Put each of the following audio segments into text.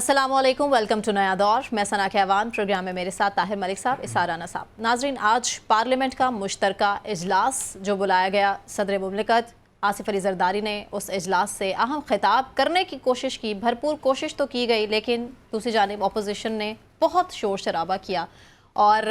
अस्सलामुअलैकुम, welcome to नया दौर। मैं सना कहवान, प्रोग्राम में मेरे साथ ताहिर मलिक साहब, इसार राना साहब। नाजरीन, आज पार्लियामेंट का मुश्तरका इजलास जो बुलाया गया, सदर मुमलिकत आसिफ अली जरदारी ने उस इजलास से अहम खिताब करने की कोशिश की। भरपूर कोशिश तो की गई, लेकिन दूसरी जानिब अपोजिशन ने बहुत शोर शराबा किया और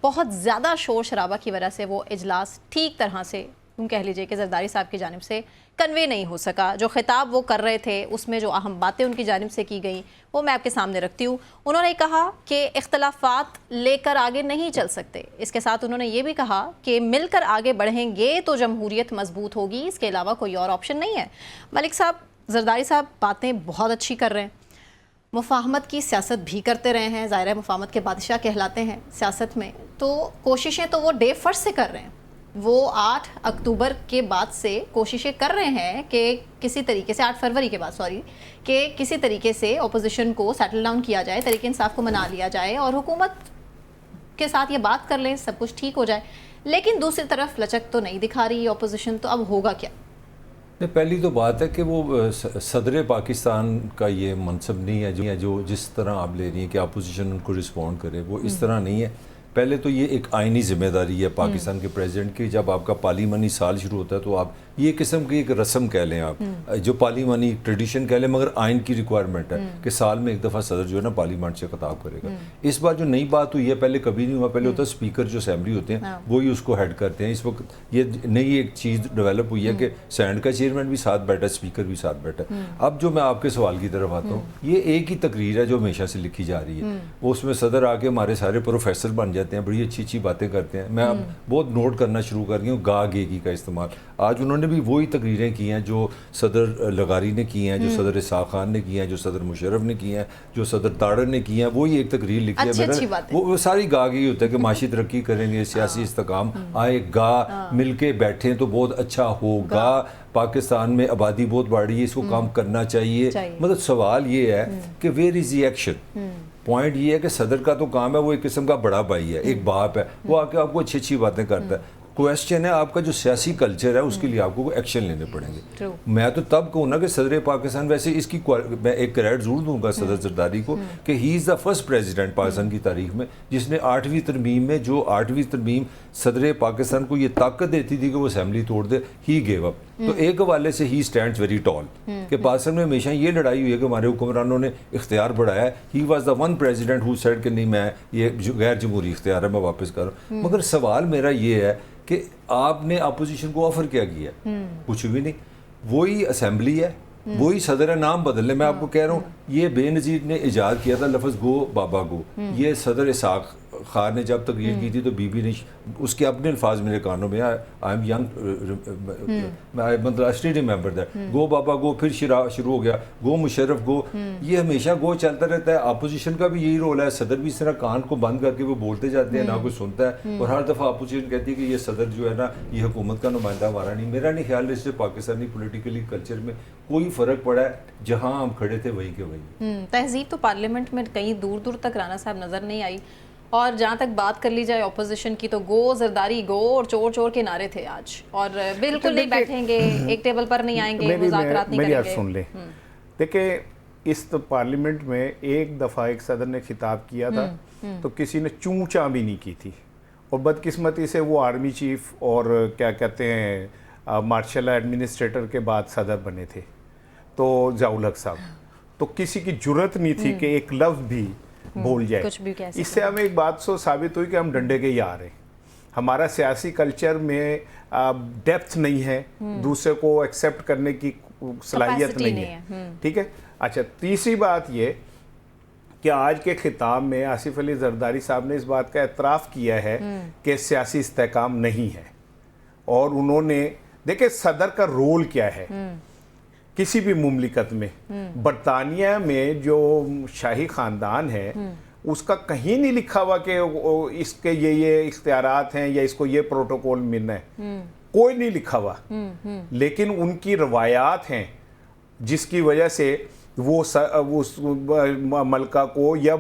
बहुत ज़्यादा शोर शराबा की वजह से वो इजलास ठीक तरह से कह लीजिए कि जरदारी साहब की जानिब से कन्वे नहीं हो सका। जो खिताब वो कर रहे थे उसमें जो अहम बातें उनकी जानिब से की गई वो मैं आपके सामने रखती हूँ। उन्होंने कहा कि इख्तलाफात लेकर आगे नहीं चल सकते। इसके साथ उन्होंने ये भी कहा कि मिलकर आगे बढ़ेंगे तो जमहूरियत मजबूत होगी, इसके अलावा कोई और ऑप्शन नहीं है। मलिक साहब, जरदारी साहब बातें बहुत अच्छी कर रहे हैं, मुफाहमत की सियासत भी करते रहे हैं, ज़ाहिर है मुफाहमत के बादशाह कहलाते हैं सियासत में, तो कोशिशें तो वो डे फर्स्ट से कर रहे हैं। वो 8 अक्टूबर के बाद से कोशिशें कर रहे हैं कि किसी तरीके से 8 फरवरी के बाद कि किसी तरीके से अपोजिशन को सेटल डाउन किया जाए, तरीके इंसाफ को मना लिया जाए और हुकूमत के साथ ये बात कर लें, सब कुछ ठीक हो जाए। लेकिन दूसरी तरफ लचक तो नहीं दिखा रही अपोजिशन, तो अब होगा क्या? पहली तो बात है कि वो सदर पाकिस्तान का ये मनसब नहीं है जो जिस तरह आप ले रही हैं कि अपोजिशन उनको रिस्पॉन्ड करे, वो इस तरह नहीं है। पहले तो ये एक आइनी जिम्मेदारी है पाकिस्तान के प्रेसिडेंट की। जब आपका पार्लिमानी साल शुरू होता है तो आप ये किस्म की एक रस्म कह लें, आप जो पार्लिमानी ट्रेडिशन कह लें, मगर आइन की रिक्वायरमेंट है कि साल में एक दफ़ा सदर जो है ना पार्लियामेंट से खिताब करेगा। इस बार जो नई बात हुई है, पहले कभी नहीं हुआ। पहले होता है स्पीकर जो असेंबली होते हैं वो ही उसको हेड करते हैं। इस वक्त ये नई एक चीज़ डेवलप हुई है कि सैंड का चेयरमैन भी साथ बैठा है, स्पीकर भी साथ बैठा है। अब जो मैं आपके सवाल की तरफ आता हूँ, ये एक ही तकरीर है जो हमेशा से लिखी जा रही है। उसमें सदर आके हमारे सारे प्रोफेसर बन जाते हैं, बड़ी अच्छी अच्छी बातें करते हैं। मैं अब बहुत नोट करना शुरू कर गई हूँ गा गेगी का इस्तेमाल। आज उन्होंने भी वही तकरीरें की हैं जो सदर लगारी ने की हैं, जो सदर इसाक खान ने की हैं, जो सदर मुशर्रफ ने की हैं, जो सदर ताड़र ने की हैं। वही एक तकरीर लिखी है, वो सारी गा गई होता है कि माशी तरक्की करेंगे, सियासी इस्तेकाम आएगा, मिलके बैठें तो बहुत अच्छा होगा, पाकिस्तान में आबादी बहुत बढ़ रही है, इसको काम करना चाहिए। मतलब सवाल ये है कि where is the action. Point ये है कि सदर का तो काम है, वो एक किस्म का बड़ा भाई है, एक बाप है, वो आके आपको अच्छी अच्छी बातें करता है। क्वेश्चन है आपका जो सियासी कल्चर है, उसके लिए आपको एक्शन लेने पड़ेंगे। मैं तो तब कहूँ ना कि सदर पाकिस्तान, वैसे इसकी मैं एक क्रेडिट जरूर दूंगा सदर जरदारी को कि he is the first president Pakistan की तारीख में जिसने 8वीं तरमीम में, जो 8वीं तरमीम सदर पाकिस्तान को ये ताकत देती थी कि वो असेंबली तोड़ दे, ही गेव अप। तो एक हवाले से ही स्टैंड्स वेरी टॉल कि पाकिस्तान में हमेशा ये लड़ाई हुई है कि हमारे हुक्मरानों ने इख्तियार बढ़ाया है। He was the one president who said कि नहीं, मैं ये गैर जमहूरी इख्तियार है, मैं वापस कर रहा हूँ। मगर सवाल मेरा ये है कि आपने अपोजिशन को ऑफर क्या किया? कुछ भी नहीं। वही असेंबली है, वही सदर है, नाम बदल ले। मैं आपको कह रहा हूँ, ये बेनज़ीर ने इजाद किया था लफ्ज़ गो बाबा गो। ये सदर इसाक खान ने जब तकरीर की थी तो बीबी ने उसके अपने अल्फाज मेरे कानों में, आई एम यंग, मतलब आई स्टिल रिमेंबर दैट, गो बाबा गो, फिर शुरू हो गया गो मुशर्रफ गो। ये हमेशा गो चलता रहता है। अपोजिशन का भी यही रोल है। सदर भी इस तरह कान को बंद करके वो बोलते जाते हैं, ना कोई सुनता है, और हर दफ़ा अपोजिशन कहती है कि ये सदर जो है ना, ये हुकूमत का नुमाइंदा हमारा नहीं। मेरा नहीं ख्याल इससे पाकिस्तानी पोलिटिकली कल्चर में कोई फ़र्क पड़ा है। जहाँ हम खड़े थे वहीं के वहीं। तहजीब तो पार्लियामेंट में कहीं दूर दूर तक राना साहब नज़र नहीं आई। और जहाँ तक बात कर ली जाए अपोजिशन की, तो गो जरदारी गो और चोर चोर के नारे थे आज, और बिल्कुल नहीं बैठेंगे, एक टेबल पर नहीं आएंगे, मुज़ाकरात नहीं करेंगे। मेरी सुन ले, देखिए इस तो पार्लियामेंट में एक दफ़ा एक सदर ने खिताब किया था तो किसी ने चूं चां भी नहीं की थी, और बदकिस्मती से वो आर्मी चीफ और क्या कहते हैं मार्शल एडमिनिस्ट्रेटर के बाद सदर बने थे, तो ज़ियाउल हक साहब। तो किसी की जुर्रत नहीं थी कि एक लफ्ज़ भी बोल जाए। इससे हमें एक बात सो साबित हुई कि हम डंडे के यार हैं। हमारा सियासी कल्चर में डेप्थ नहीं है, दूसरे को एक्सेप्ट करने की सलाहियत नहीं है। ठीक है। अच्छा, तीसरी बात ये कि आज के खिताब में आसिफ अली जरदारी साहब ने इस बात का एतराफ़ किया है कि सियासी इस्तेहकाम नहीं है, और उन्होंने देखिए सदर का रोल क्या है किसी भी मुमलिकत में। बरतानिया में जो शाही ख़ानदान है उसका कहीं नहीं लिखा हुआ कि इसके ये इख्तियारात हैं या इसको ये प्रोटोकॉल मिलना है, कोई नहीं लिखा हुआ। लेकिन उनकी रवायात हैं जिसकी वजह से वो उस मलका को या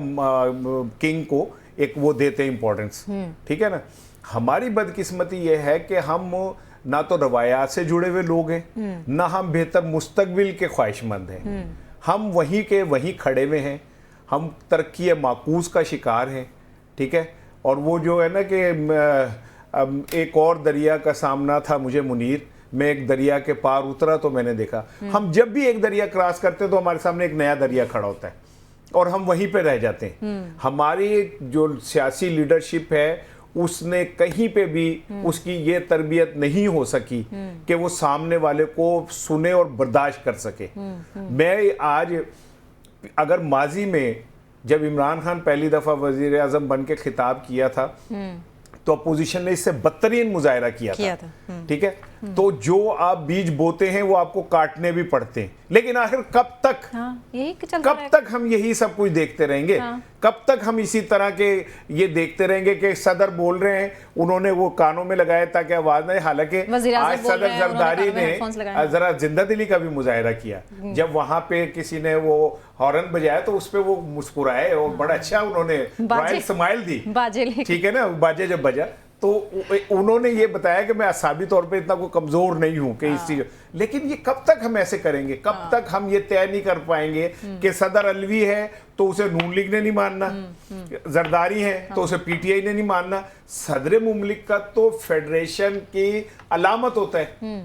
किंग को एक वो देते इम्पोर्टेंस। ठीक है ना। हमारी बदकिस्मती ये है कि हम ना तो रवायात से जुड़े हुए लोग हैं, ना हम बेहतर मुस्तकबिल के ख्वाहिशमंद हैं। हम वहीं के वहीं खड़े हुए हैं, हम तरक्की माकूस का शिकार हैं, ठीक है। और वो जो है ना कि एक और दरिया का सामना था मुझे मुनीर, मैं एक दरिया के पार उतरा तो मैंने देखा, हम जब भी एक दरिया क्रॉस करते हैं तो हमारे सामने एक नया दरिया खड़ा होता है और हम वहीं पे रह जाते हैं। हमारी जो सियासी लीडरशिप है उसने कहीं पे भी उसकी ये तरबियत नहीं हो सकी कि वो सामने वाले को सुने और बर्दाश्त कर सके। मैं आज अगर माजी में जब इमरान खान पहली दफा वजीर आजम बन के खिताब किया था तो अपोजिशन ने इससे बदतरीन मुजाहरा किया था। ठीक है, तो जो आप बीज बोते हैं वो आपको काटने भी पड़ते हैं, लेकिन आखिर कब तक कब तक हम यही सब कुछ देखते रहेंगे? कब तक हम इसी तरह के ये देखते रहेंगे कि सदर बोल रहे हैं, उन्होंने वो कानों में लगाया ताकि आवाज नहीं, हालांकि आज सदर जरदारी ने जरा जिंदा दिली का भी मुजाहरा किया। जब वहां पे किसी ने वो हॉर्न बजाया तो उस पर वो मुस्कुराए और बड़ा अच्छा उन्होंने रॉयल स्माइल दी, ठीक है ना, बाजे जब बजा तो उन्होंने ये बताया कि मैं असाबी तौर पे इतना कोई कमजोर नहीं हूं कि इस चीज, लेकिन ये कब तक हम ऐसे करेंगे? कब तक हम ये तय नहीं कर पाएंगे कि सदर अलवी है तो उसे नून लीग ने नहीं मानना, जरदारी है तो उसे पीटीआई ने नहीं मानना। सदर मुमलिक का तो फेडरेशन की अलामत होता है,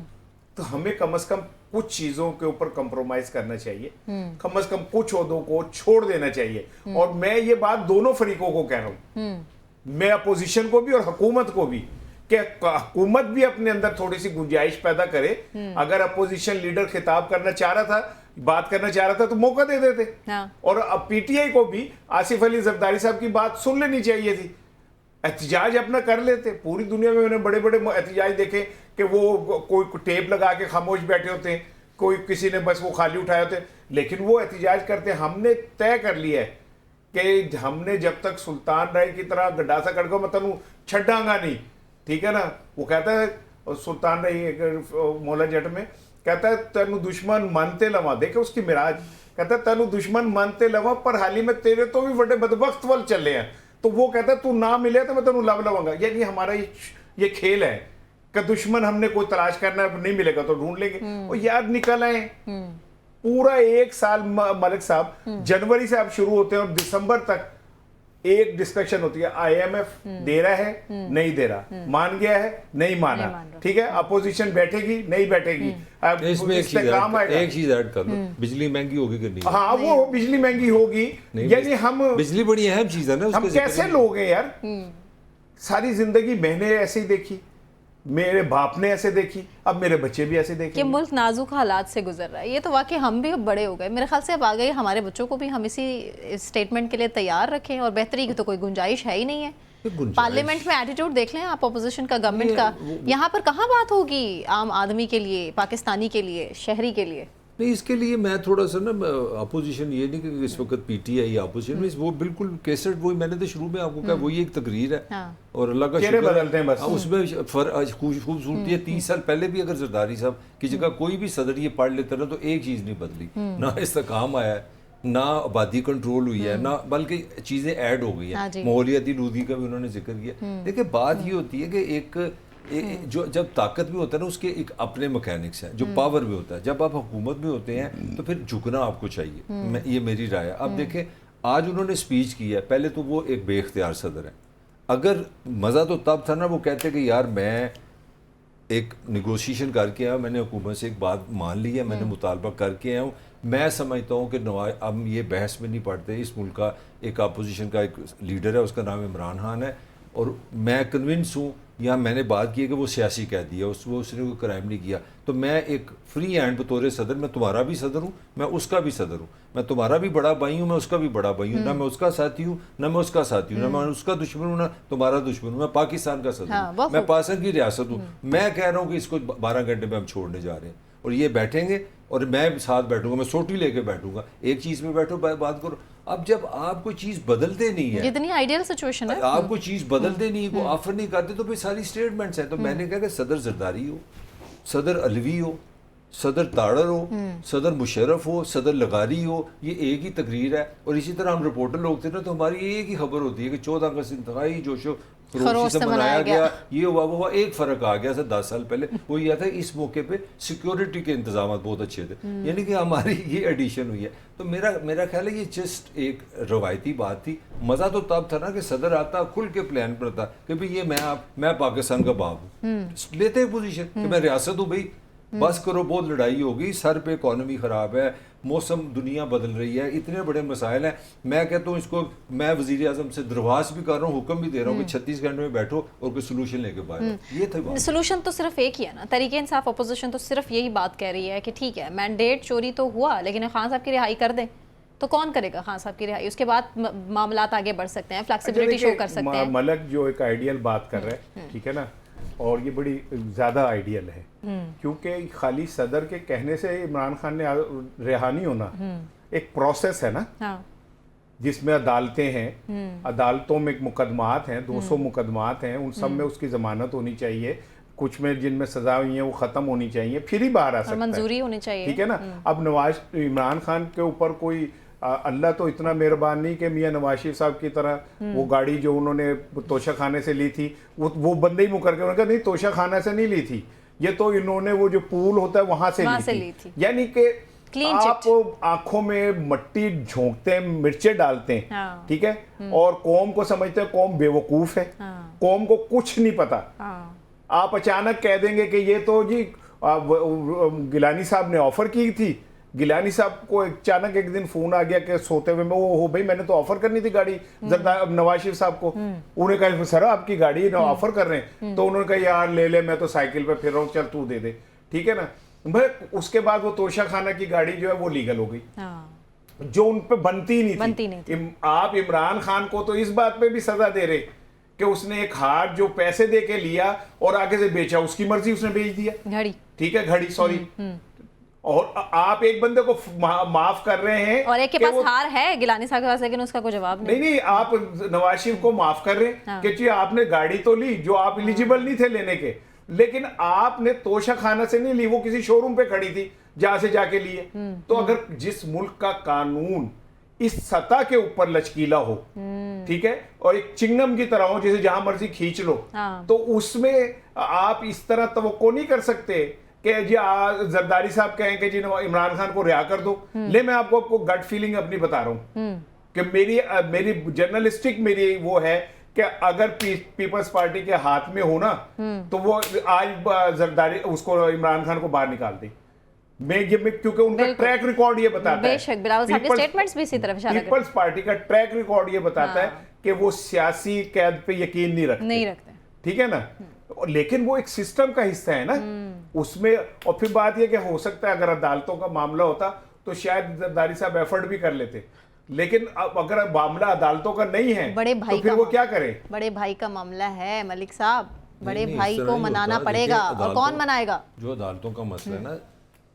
तो हमें कम से कम कुछ चीजों के ऊपर कंप्रोमाइज करना चाहिए, कम से कम कुछ ओहदों को छोड़ देना चाहिए। और मैं ये बात दोनों फरीकों को कह रहा हूं, मैं अपोजिशन को भी और हुकूमत को भी, कि हुकूमत भी अपने अंदर थोड़ी सी गुंजाइश पैदा करे। अगर अपोजिशन लीडर खिताब करना चाह रहा था, बात करना चाह रहा था तो मौका दे देते। और अब पीटीआई को भी आसिफ अली जरदारी साहब की बात सुन लेनी चाहिए थी, एहतजाज अपना कर लेते। पूरी दुनिया में मैंने बड़े बड़े एहतजाज देखे कि वो कोई टेप लगा के खामोश बैठे होते हैं, कोई किसी ने बस वो खाली उठाए होते, लेकिन वो एहतजाज करते। हमने तय कर लिया है कि हमने जब तक सुल्तान राय की तरह गड्ढासा कड़को मैं तनु छड्डांगा नहीं, ठीक है ना। वो कहता है सुल्तान राय मौला जट में कहता है तनु दुश्मन मानते लवा, देखे उसकी मिराज, कहता है तनु दुश्मन मानते लवा पर हाली में तेरे तो भी बड़े बदबख्त वल चले हैं। तो वो कहता है तू ना मिले तो मैं तनु लव लवांगा। यानी हमारा ये खेल है कि दुश्मन हमने कोई तलाश करना है, नहीं मिलेगा तो ढूंढ लेंगे। और यार निकल आए पूरा एक साल मलिक साहब, जनवरी से आप शुरू होते हैं और दिसंबर तक एक डिस्कशन होती है, आईएमएफ दे रहा है नहीं दे रहा, मान गया है नहीं माना, ठीक है, अपोजिशन बैठेगी नहीं बैठेगी। इसमें एक चीज ऐड कर लो, बिजली महंगी होगी कि नहीं? हाँ, वो बिजली महंगी होगी, यानी हम बिजली बड़ी अहम चीज है ना, हम कैसे लोग हैं यार? सारी जिंदगी मैंने ऐसे ही देखी, मेरे बाप ने ऐसे देखी, अब मेरे बच्चे भी ऐसे देखेंगे। कि मुल्क नाजुक हालात से गुजर रहा है, ये तो वाकई हम भी अब बड़े हो गए, मेरे ख्याल से अब आ गए, हमारे बच्चों को भी हम इसी स्टेटमेंट के लिए तैयार रखें। और बेहतरी की तो कोई गुंजाइश है ही नहीं है। पार्लियामेंट में एटीट्यूड देख लें आप अपोजिशन का, गवर्नमेंट का, यहाँ पर कहाँ बात होगी आम आदमी के लिए, पाकिस्तानी के लिए, शहरी के लिए? नहीं, इसके लिए मैं थोड़ा सा ना अपोजिशन ये नहीं कि इस वक्त पीटीआई अपोजिशन में, वो बिल्कुल केसट वही मैंने तो शुरू में आपको कहा, वही एक तकरीर है। और अल्लाह का शुक्र बदलते हैं बस, उसमें खूबसूरती है। 30 साल पहले भी अगर जरदारी साहब की जगह कोई भी सदर ये पढ़ लेता ना तो एक चीज़ नहीं बदली, ना इस्तेकाम आया है, ना आबादी कंट्रोल हुई है, ना बल्कि चीज़ें ऐड हो गई है। माहौलियाती लूदी का भी उन्होंने जिक्र किया। देखिए बात ये होती है कि एक जो जब ताकत भी होता है ना उसके एक अपने मैकेनिक्स हैं, जो पावर भी होता है। जब आप हुकूमत में होते हैं तो फिर झुकना आपको चाहिए, ये मेरी राय है। अब देखें आज उन्होंने स्पीच की है, पहले तो वो एक बेख्तियार सदर है। अगर मज़ा तो तब था ना, वो कहते कि यार मैं एक निगोशिएशन करके आया, मैंने हुकूमत से एक बात मान ली है, मैंने मुतालबा करके आया हूँ। मैं समझता हूँ कि अब ये बहस में नहीं पड़ते। इस मुल्क का एक अपोजिशन का एक लीडर है, उसका नाम इमरान खान है, और मैं कन्विंस हूँ, या मैंने बात की है कि वो सियासी कैदी है, उसने कोई क्राइम नहीं किया। तो मैं एक फ्री हैंड बतौर सदर, मैं तुम्हारा भी सदर हूँ, मैं उसका भी सदर हूँ, मैं तुम्हारा भी बड़ा भाई हूँ, मैं उसका भी बड़ा भाई हूँ, ना मैं उसका साथी हूँ ना मैं उसका साथी हूँ, ना मैं उसका दुश्मन हूँ ना तुम्हारा दुश्मन हूँ, मैं पाकिस्तान का सदर हूँ, मैं पाकिस्तान की रियासत हूँ। मैं कह रहा हूँ कि इसको 12 घंटे में हम छोड़ने जा रहे हैं, और ये बैठेंगे और मैं साथ बैठूंगा, मैं सोटी लेके बैठूंगा, एक चीज़ में बैठो बात करो। अब जब आप कोई चीज़ बदलते नहीं है, जितनी आइडियल सिचुएशन है, आप कोई चीज़ बदलते नहीं, को ऑफर नहीं करते, तो फिर सारी स्टेटमेंट्स हैं। तो मैंने कहा कि सदर जरदारी हो, सदर अलवी हो, सदर ताड़र हो, सदर मुशर्रफ हो, सदर लगारी हो, ये एक ही तकरीर है। और इसी तरह हम रिपोर्टर लोग थे ना, तो हमारी एक ही खबर होती है कि 14 अगस्त इंतहाई जोशो खरोश से मनाया गया, ये हुआ एक फ़र्क आ गया था 10 साल पहले, वो यह था इस मौके पे सिक्योरिटी के इंतजाम बहुत अच्छे थे, यानी कि हमारी ये एडिशन हुई है। तो मेरा ख्याल है ये जस्ट एक रवायती बात थी। मज़ा तो तब था ना कि सदर आता खुल के प्लान करता कि भाई ये मैं पाकिस्तान का बाप हूँ, लेते पोजीशन कि मैं रियासत हूँ भाई, बस करो, बहुत लड़ाई होगी, सर पे इकॉनमी ख़राब है, मौसम दुनिया बदल रही है, इतने बड़े मसाइल हैं। मैं कहता हूँ इसको, मैं वज़ीर आज़म से दरख्वास्त भी कर रहा हूँ, हुक्म भी दे रहा हूँ कि 36 घंटे में बैठो और कोई सोल्यूशन लेके बाहर आओ। ये था बात। सोल्यूशन तो सिर्फ एक ही है ना, तरीके इंसाफ अपोजिशन तो सिर्फ यही बात कह रही है कि ठीक है मैंडेट चोरी तो हुआ, लेकिन खान साहब की रिहाई कर दें, तो कौन करेगा खान साहब की रिहाई? उसके बाद मामला आगे बढ़ सकते हैं, फ्लेक्सिबिलिटी शो कर सकते हैं। मलक जो एक आइडियल बात कर रहे हैं, ठीक है ना, और ये बड़ी ज़्यादा आइडियल है, क्योंकि खाली सदर के कहने से इमरान खान ने रिहा नहीं होना, एक प्रोसेस है ना। हाँ। जिसमें अदालतें हैं, अदालतों में मुकदमात हैं, 200 मुकदमात हैं, उन सब में उसकी जमानत होनी चाहिए, कुछ में जिनमें सजा हुई है वो ख़त्म होनी चाहिए, फिर ही बाहर आ सकता है, मंजूरी होनी चाहिए, ठीक है ना। अब इमरान खान के ऊपर कोई अल्लाह तो इतना मेहरबान नहीं कि मियां नवाज शरीफ साहब की तरह वो गाड़ी जो उन्होंने तोशा खाने से ली थी वो बंदे ही मुकर के उन्होंने कहा नहीं तोशा खाना से नहीं ली थी, ये तो इन्होंने वो जो पूल होता है वहां से ली थी। यानी कि आप आंखों में मट्टी झोंकते हैं, मिर्चे डालते हैं, हाँ। ठीक है, और कौम को समझते हैं कौम बेवकूफ है, हाँ। कौम को कुछ नहीं पता। हाँ। आप अचानक कह देंगे कि ये तो जी गिलानी साहब ने ऑफर की थी, गिलानी साहब को अचानक एक दिन फोन आ गया कि सोते हुए में, वो हो भाई मैंने तो ऑफर करनी थी गाड़ी नवाज शरीफ साहब को, उन्होंने कहा सर आपकी गाड़ी ना ऑफर कर रहे हैं, तो उन्होंने कहा यार ले ले, मैं तो साइकिल पे फिर रहा हूँ, चल तू दे दे, ठीक है ना भाई। उसके बाद वो तोशा खाना की गाड़ी जो है वो लीगल हो गई, जो उन पे बनती नहीं थी। आप इमरान खान को तो इस बात पे भी सजा दे रहे कि उसने एक हार जो पैसे दे के लिया और आगे से बेचा, उसकी मर्जी उसने बेच दिया, घड़ी, ठीक है, घड़ी, सॉरी, और आप एक बंदे को माफ कर रहे हैं, और एक के पास हार है गिलानी साहब के पास, लेकिन उसका कोई जवाब नहीं, आप नवाज शरीफ को माफ कर रहे हैं। हाँ। कि जी आपने गाड़ी तो ली जो आप एलिजिबल नहीं थे लेने के, लेकिन आपने तोशा खाना से नहीं ली, वो किसी शोरूम पे खड़ी थी जहां से जाके लिए। तो अगर जिस मुल्क का कानून इस सतह के ऊपर लचकीला हो, ठीक है, और एक चिंगम की तरह हो जिसे जहां मर्जी खींच लो, तो उसमें आप इस तरह तवक्को नहीं कर सकते कि जी जरदारी साहब कहें कि जी इमरान खान को रिहा कर दो। ले मैं आपको गट फीलिंग अपनी बता रहा हूं कि मेरी जर्नलिस्टिक मेरी वो है कि अगर पीपल्स पार्टी के हाथ में हो ना, तो वो आज जरदारी उसको इमरान खान को बाहर निकाल दे। क्योंकि उनका ट्रैक रिकॉर्ड ये बताता है, स्टेटमेंट्स भी इसी तरफ इशारा करते हैं, पीपल्स पार्टी का ट्रैक रिकॉर्ड ये बताता है कि वो सियासी कैद पे यकीन नहीं रखते, ठीक है ना, लेकिन वो एक सिस्टम का हिस्सा है ना उसमें। और फिर बात ये कि हो सकता है अगर अदालतों का मामला होता तो शायद जरदारी साहब एफर्ट भी कर लेते, लेकिन अब अगर मामला अदालतों का नहीं है बड़े भाई तो फिर वो क्या करें? बड़े भाई का मामला है मलिक साहब, बड़े भाई को मनाना पड़ेगा, और कौन मनाएगा? जो अदालतों का मसला है ना,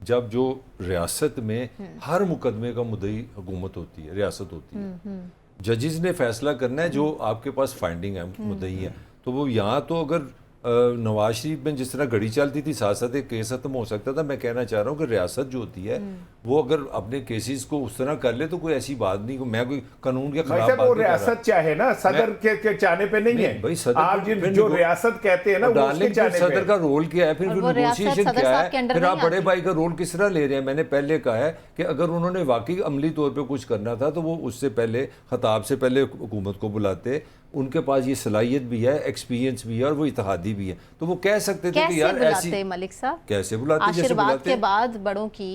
जब जो रियासत में हर मुकदमे का मुद्दई हुकूमत होती है, रियासत होती है, जजेस ने फैसला करना है जो आपके पास फाइंडिंग है, मुद्दई है, तो वो यहाँ तो अगर नवाज शरीफ में जिस तरह घड़ी चलती थी साथ साथ एक केस खत्म हो सकता था। मैं कहना चाह रहा हूँ कि रियासत जो होती है वो अगर अपने केसेस को उस तरह कर ले तो कोई ऐसी बात नहीं, मैं कोई कानून के खिलाफ बात नहीं कर रहा। रियासत चाहे ना, सदर के चाहने पे नहीं है भाई, आप जो रियासत कहते हैं ना वो उसके चाहने पे। सदर का रोल क्या है, फिर नेगोशिएशन क्या है, फिर आप बड़े भाई का रोल किस तरह ले रहे हैं। मैंने पहले कहा है कि अगर उन्होंने वाकई अमली तौर पर कुछ करना था तो वो उससे पहले खिताब से पहले हुकूमत को बुलाते, उनके पास ये सलाहियत भी है, एक्सपीरियंस भी है और वो इत्तेहादी भी है, तो वो कह सकते थे कि यार ऐसी मलिक साहब कैसे बुलाते, आशीर्वाद के बाद बड़ों की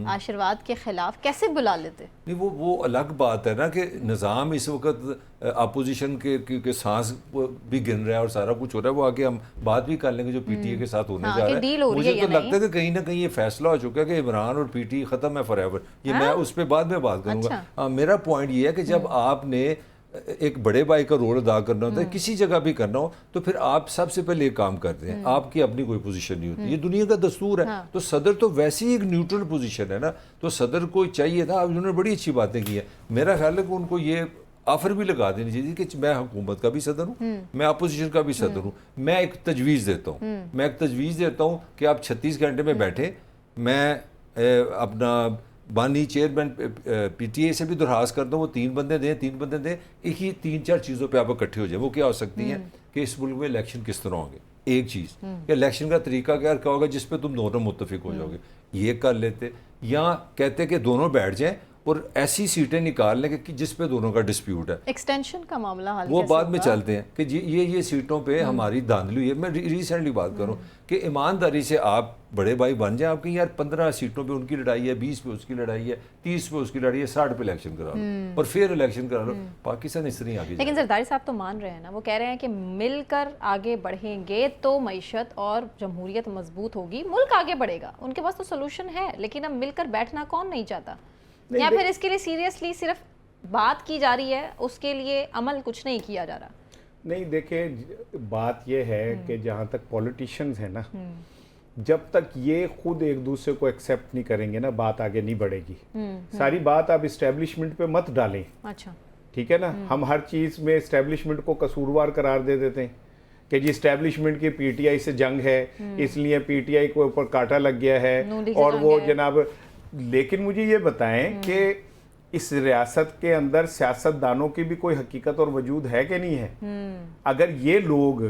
आशीर्वाद के खिलाफ कैसे बुला लेते? नहीं, वो अलग बात है ना कि निज़ाम इस वक्त अपोजिशन के सांस भी गिन रहा है और सारा कुछ हो रहा है, वो आगे हम बात भी कर लेंगे जो पीटीए के साथ होने जा रहा है। मुझे तो लगता है कि कहीं ना कहीं ये फैसला हो चुका है कि इमरान और पीटीए खत्म है फॉरएवर। ये मैं उस पर बाद में बात करूंगा। मेरा पॉइंट ये है कि जब आपने एक बड़े भाई का रोल अदा करना होता है, किसी जगह भी करना हो, तो फिर आप सबसे पहले एक काम करते हैं, आपकी अपनी कोई पोजीशन नहीं होती, ये दुनिया का दस्तूर है। हाँ। तो सदर तो वैसे ही एक न्यूट्रल पोजीशन है ना, तो सदर को चाहिए था, उन्होंने बड़ी अच्छी बातें की है। मेरा ख्याल है कि उनको ये ऑफर भी लगा देनी चाहिए कि मैं हुकूमत का भी सदर हूँ, मैं अपोजिशन का भी सदर हूँ, मैं एक तजवीज़ देता हूँ, कि आप 36 घंटे में बैठे, मैं अपना बानी चेयरमैन पीटीए से भी दरखास्त करता हूँ वो 3 बंदे दें, एक ही 3-4 चीज़ों पे आप इकट्ठे हो जाए। वो क्या हो सकती हैं कि इस मुल्क में इलेक्शन किस तरह होंगे, एक चीज़ कि इलेक्शन का तरीका क्या होगा जिस पे तुम दोनों मुत्तफिक हो जाओगे, ये कर लेते, या कहते कि दोनों बैठ जाएं और ऐसी सीटें निकाल लें कि जिस पे दोनों का डिस्प्यूट है। एक्सटेंशन का मामला हल वो कैसे बाद में होगा? चलते हैं कि ये सीटों पे हमारी धांधली हुई है। मैं रिसेंटली बात करूं कि ईमानदारी से आप बड़े भाई बन जाए, आपकी यार 15 सीटों पे उनकी लड़ाई है, 20 पे उसकी लड़ाई है, 30 पे उसकी लड़ाई है, 60 पे इलेक्शन करा लो और फिर इलेक्शन करा लो। पाकिस्तान इस तरह आगे लेकिन जरदारी साहब तो मान रहे हैं ना, वो कह रहे हैं कि मिलकर आगे बढ़ेंगे तो मईशत और जमहूरियत मजबूत होगी, मुल्क आगे बढ़ेगा। उनके पास तो सोल्यूशन है, लेकिन अब मिलकर बैठना कौन नहीं चाहता, या फिर इसके लिए सीरियसली सिर्फ बात की जा रही है, उसके लिए अमल कुछ नहीं किया जा रहा? नहीं, देखिए बात यह है कि जहाँ तक पॉलिटिशियंस हैं ना, जब तक ये खुद एक दूसरे को एक्सेप्ट नहीं करेंगे ना, बात आगे नहीं बढ़ेगी। सारी बात आप इस्टेब्लिशमेंट पे मत डालें। अच्छा, ठीक है ना, हम हर चीज़ में इस्टेब्लिशमेंट को कसूरवार करार दे देते हैं कि जी इस्टेब्लिशमेंट की पीटीआई से जंग है, इसलिए पीटीआई के ऊपर कांटा लग गया है और वो जनाब। लेकिन मुझे ये बताएं कि इस रियासत के अंदर सियासतदानों की भी कोई हकीकत और वजूद है कि नहीं है? अगर ये लोग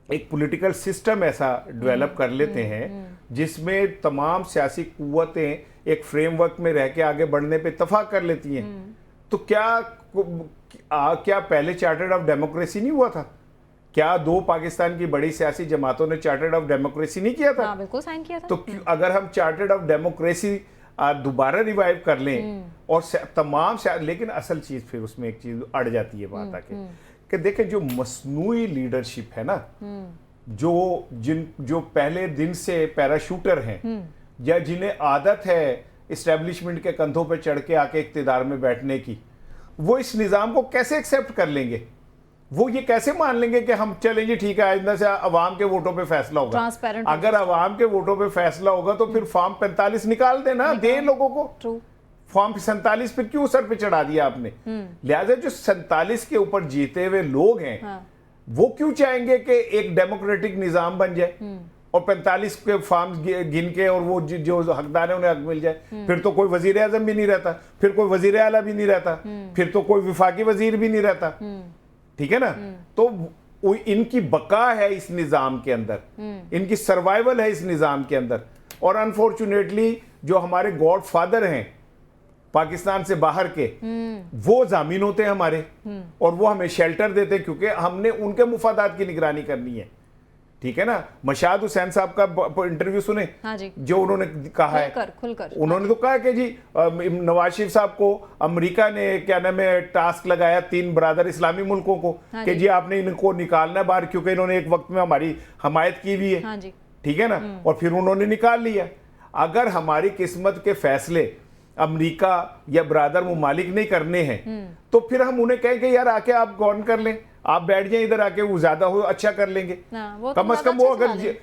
एक पॉलिटिकल सिस्टम ऐसा डेवलप कर लेते हैं जिसमें तमाम सियासी कुव्वतें एक फ्रेमवर्क में रह के आगे बढ़ने पे इत्तफाक कर लेती हैं, तो क्या पहले चार्टर्ड ऑफ डेमोक्रेसी नहीं हुआ था? क्या 2 पाकिस्तान की बड़ी सियासी जमातों ने चार्टर्ड ऑफ डेमोक्रेसी नहीं किया था? हाँ, बिल्कुल साइन किया था। तो अगर हम चार्टर्ड ऑफ डेमोक्रेसी दोबारा रिवाइव कर लें और तमाम लेकिन असल चीज फिर उसमें एक चीज अड़ जाती है बात आके कि देखें जो मसनूई लीडरशिप है ना, जो पहले दिन से पैराशूटर हैं या जिन्हें आदत है इस्टेब्लिशमेंट के कंधों पे चढ़ के आके इख्तिदार में बैठने की, वो इस निज़ाम को कैसे एक्सेप्ट कर लेंगे? वो ये कैसे मान लेंगे कि हम चलें जी ठीक है आइंदा से अवाम के वोटों पे फैसला होगा? ट्रांसपेरेंट अगर अवाम के वोटों पे फैसला होगा तो फिर फॉर्म 45 निकाल देना, दे लोगों को। ट्रू। फॉर्म 47 फिर क्यों सर पे चढ़ा दिया आपने? लिहाजा जो 47 के ऊपर जीते हुए लोग हैं, हाँ। वो क्यों चाहेंगे कि एक डेमोक्रेटिक निजाम बन जाए और 45 के फॉर्म गिन के और वो जो हकदार है उन्हें हक मिल जाए? फिर तो कोई वजीर आजम भी नहीं रहता, फिर कोई वजीर आला भी नहीं रहता, फिर तो कोई विफाकी वजीर भी नहीं रहता। ठीक है ना? तो इनकी बका है इस निजाम के अंदर, इनकी सर्वाइवल है इस निजाम के अंदर। और अनफॉर्चुनेटली जो हमारे गॉड फादर हैं पाकिस्तान से बाहर के, वो जामीन होते हैं हमारे और वो हमें शेल्टर देते हैं क्योंकि हमने उनके मुफादात की निगरानी करनी है। ठीक है ना? मशाद हुसैन साहब का इंटरव्यू सुने, हाँ जी, जो उन्होंने कहा है, खुलकर उन्होंने तो कहा कि जी नवाज शरीफ साहब को अमेरिका ने क्या नाम है टास्क लगाया 3 बरादर इस्लामी मुल्कों को कि जी आपने इनको निकालना है बाहर, क्योंकि इन्होंने एक वक्त में हमारी हमायत की हुई है। हाँ जी। ठीक है ना? और फिर उन्होंने निकाल लिया। अगर हमारी किस्मत के फैसले अमेरिका या बरादर मुमालिक नहीं करने हैं तो फिर हम उन्हें कहें कि यार आके आप गौन कर लें, आप बैठ जाएं इधर आके, वो ज्यादा हो अच्छा कर लेंगे। कम से कम वो अगर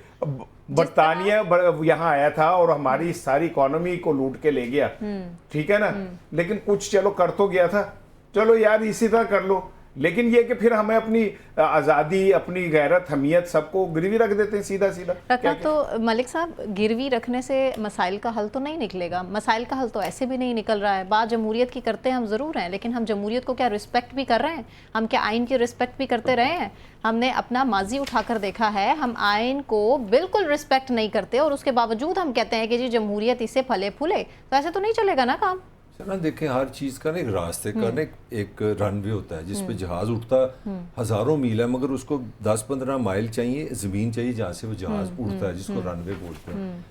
बरतानिया यहाँ आया था और हमारी सारी इकोनॉमी को लूट के ले गया, ठीक है ना, लेकिन कुछ चलो कर तो गया था, चलो यार इसी तरह कर लो। लेकिन ये कि फिर हमें अपनी आज़ादी, अपनी गैरत, हमियत सबको गिरवी रख देते हैं सीधा सीधा। रखना तो मलिक साहब, गिरवी रखने से मसाइल का हल तो नहीं निकलेगा। मसाइल का हल तो ऐसे भी नहीं निकल रहा है। बात जमहूरियत की करते हैं हम ज़रूर हैं, लेकिन हम जमहूरियत को क्या रिस्पेक्ट भी कर रहे हैं? हम क्या आइन की रिस्पेक्ट भी करते रहे हैं? हमने अपना माजी उठाकर देखा है, हम आइन को बिल्कुल रिस्पेक्ट नहीं करते और उसके बावजूद हम कहते हैं कि जी जमहूरियत इससे फले फूले। तो ऐसे तो नहीं चलेगा ना काम। ना देखें, हर चीज़ का ना एक रास्ते का ना एक रनवे होता है जिस पे जहाज उठता हज़ारों मील है, मगर उसको 10-15 माइल चाहिए, ज़मीन चाहिए जहाँ से वो जहाज उड़ता है, जिसको रनवे बोलते हैं।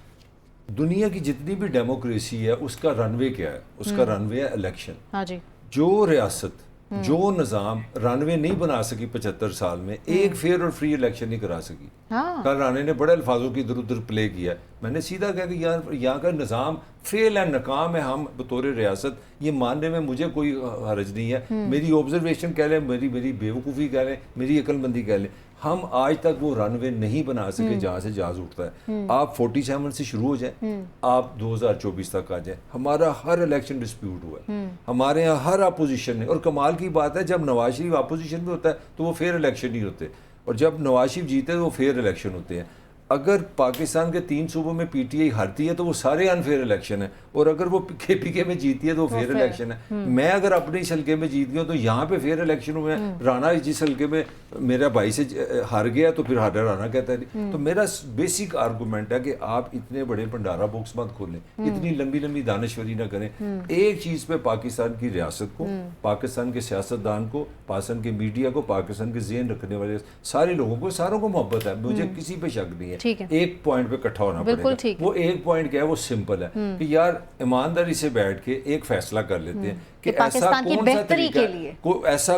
दुनिया की जितनी भी डेमोक्रेसी है उसका रनवे क्या है? उसका रनवे है इलेक्शन। हाँ जी। जो रियासत, जो निज़ाम रनवे नहीं बना सकी 75 साल में, एक फेयर और फ्री इलेक्शन नहीं करा सकी। हाँ। कल राणे ने बड़े अल्फाजों की इधर उधर प्ले किया। मैंने सीधा कहा कि यार यहाँ का निज़ाम फेल है, नाकाम है। हम बतौर रियासत ये मानने में मुझे कोई हर्ज नहीं है। मेरी ऑब्जर्वेशन कह लें, मेरी बेवकूफ़ी कह लें, मेरी अक्लमंदी कह लें, हम आज तक वो रनवे नहीं बना सके जहाँ से जहाज उठता है। आप 47 से शुरू हो जाए, आप 2024 तक आ जाए, हमारा हर इलेक्शन डिस्प्यूट हुआ है, हमारे यहाँ हर अपोजिशन ने। और कमाल की बात है, जब नवाज शरीफ अपोजिशन में होता है तो वो फेयर इलेक्शन नहीं होते, और जब नवाज शरीफ जीते तो वो फेयर इलेक्शन होते हैं। अगर पाकिस्तान के 3 सूबों में पीटीआई हारती है तो वो सारे अनफेयर इलेक्शन है, और अगर वो केपीके में जीती है तो वो फेयर इलेक्शन है। मैं अगर अपने इस हल्के में जीत गया तो यहाँ पे फेयर इलेक्शन हुए हैं। राणा जिस हल्के में मेरा भाई से हार गया तो फिर हारा राणा कहता है। तो मेरा बेसिक आर्गूमेंट है कि आप इतने बड़े भंडारा बॉक्स मत खोलें, इतनी लंबी लंबी दानश्वरी ना करें। एक चीज पे पाकिस्तान की रियासत को, पाकिस्तान के सियासतदान को, पाकिस्तान के मीडिया को, पाकिस्तान के ज़हन रखने वाले सारे लोगों को, सारों को मोहब्बत है, मुझे किसी पे शक नहीं है। एक पॉइंट पे इकट्ठा होना पड़ेगा। वो एक पॉइंट क्या है, वो सिंपल है कि यार ईमानदारी से बैठ के एक फैसला कर लेते हैं कि ऐसा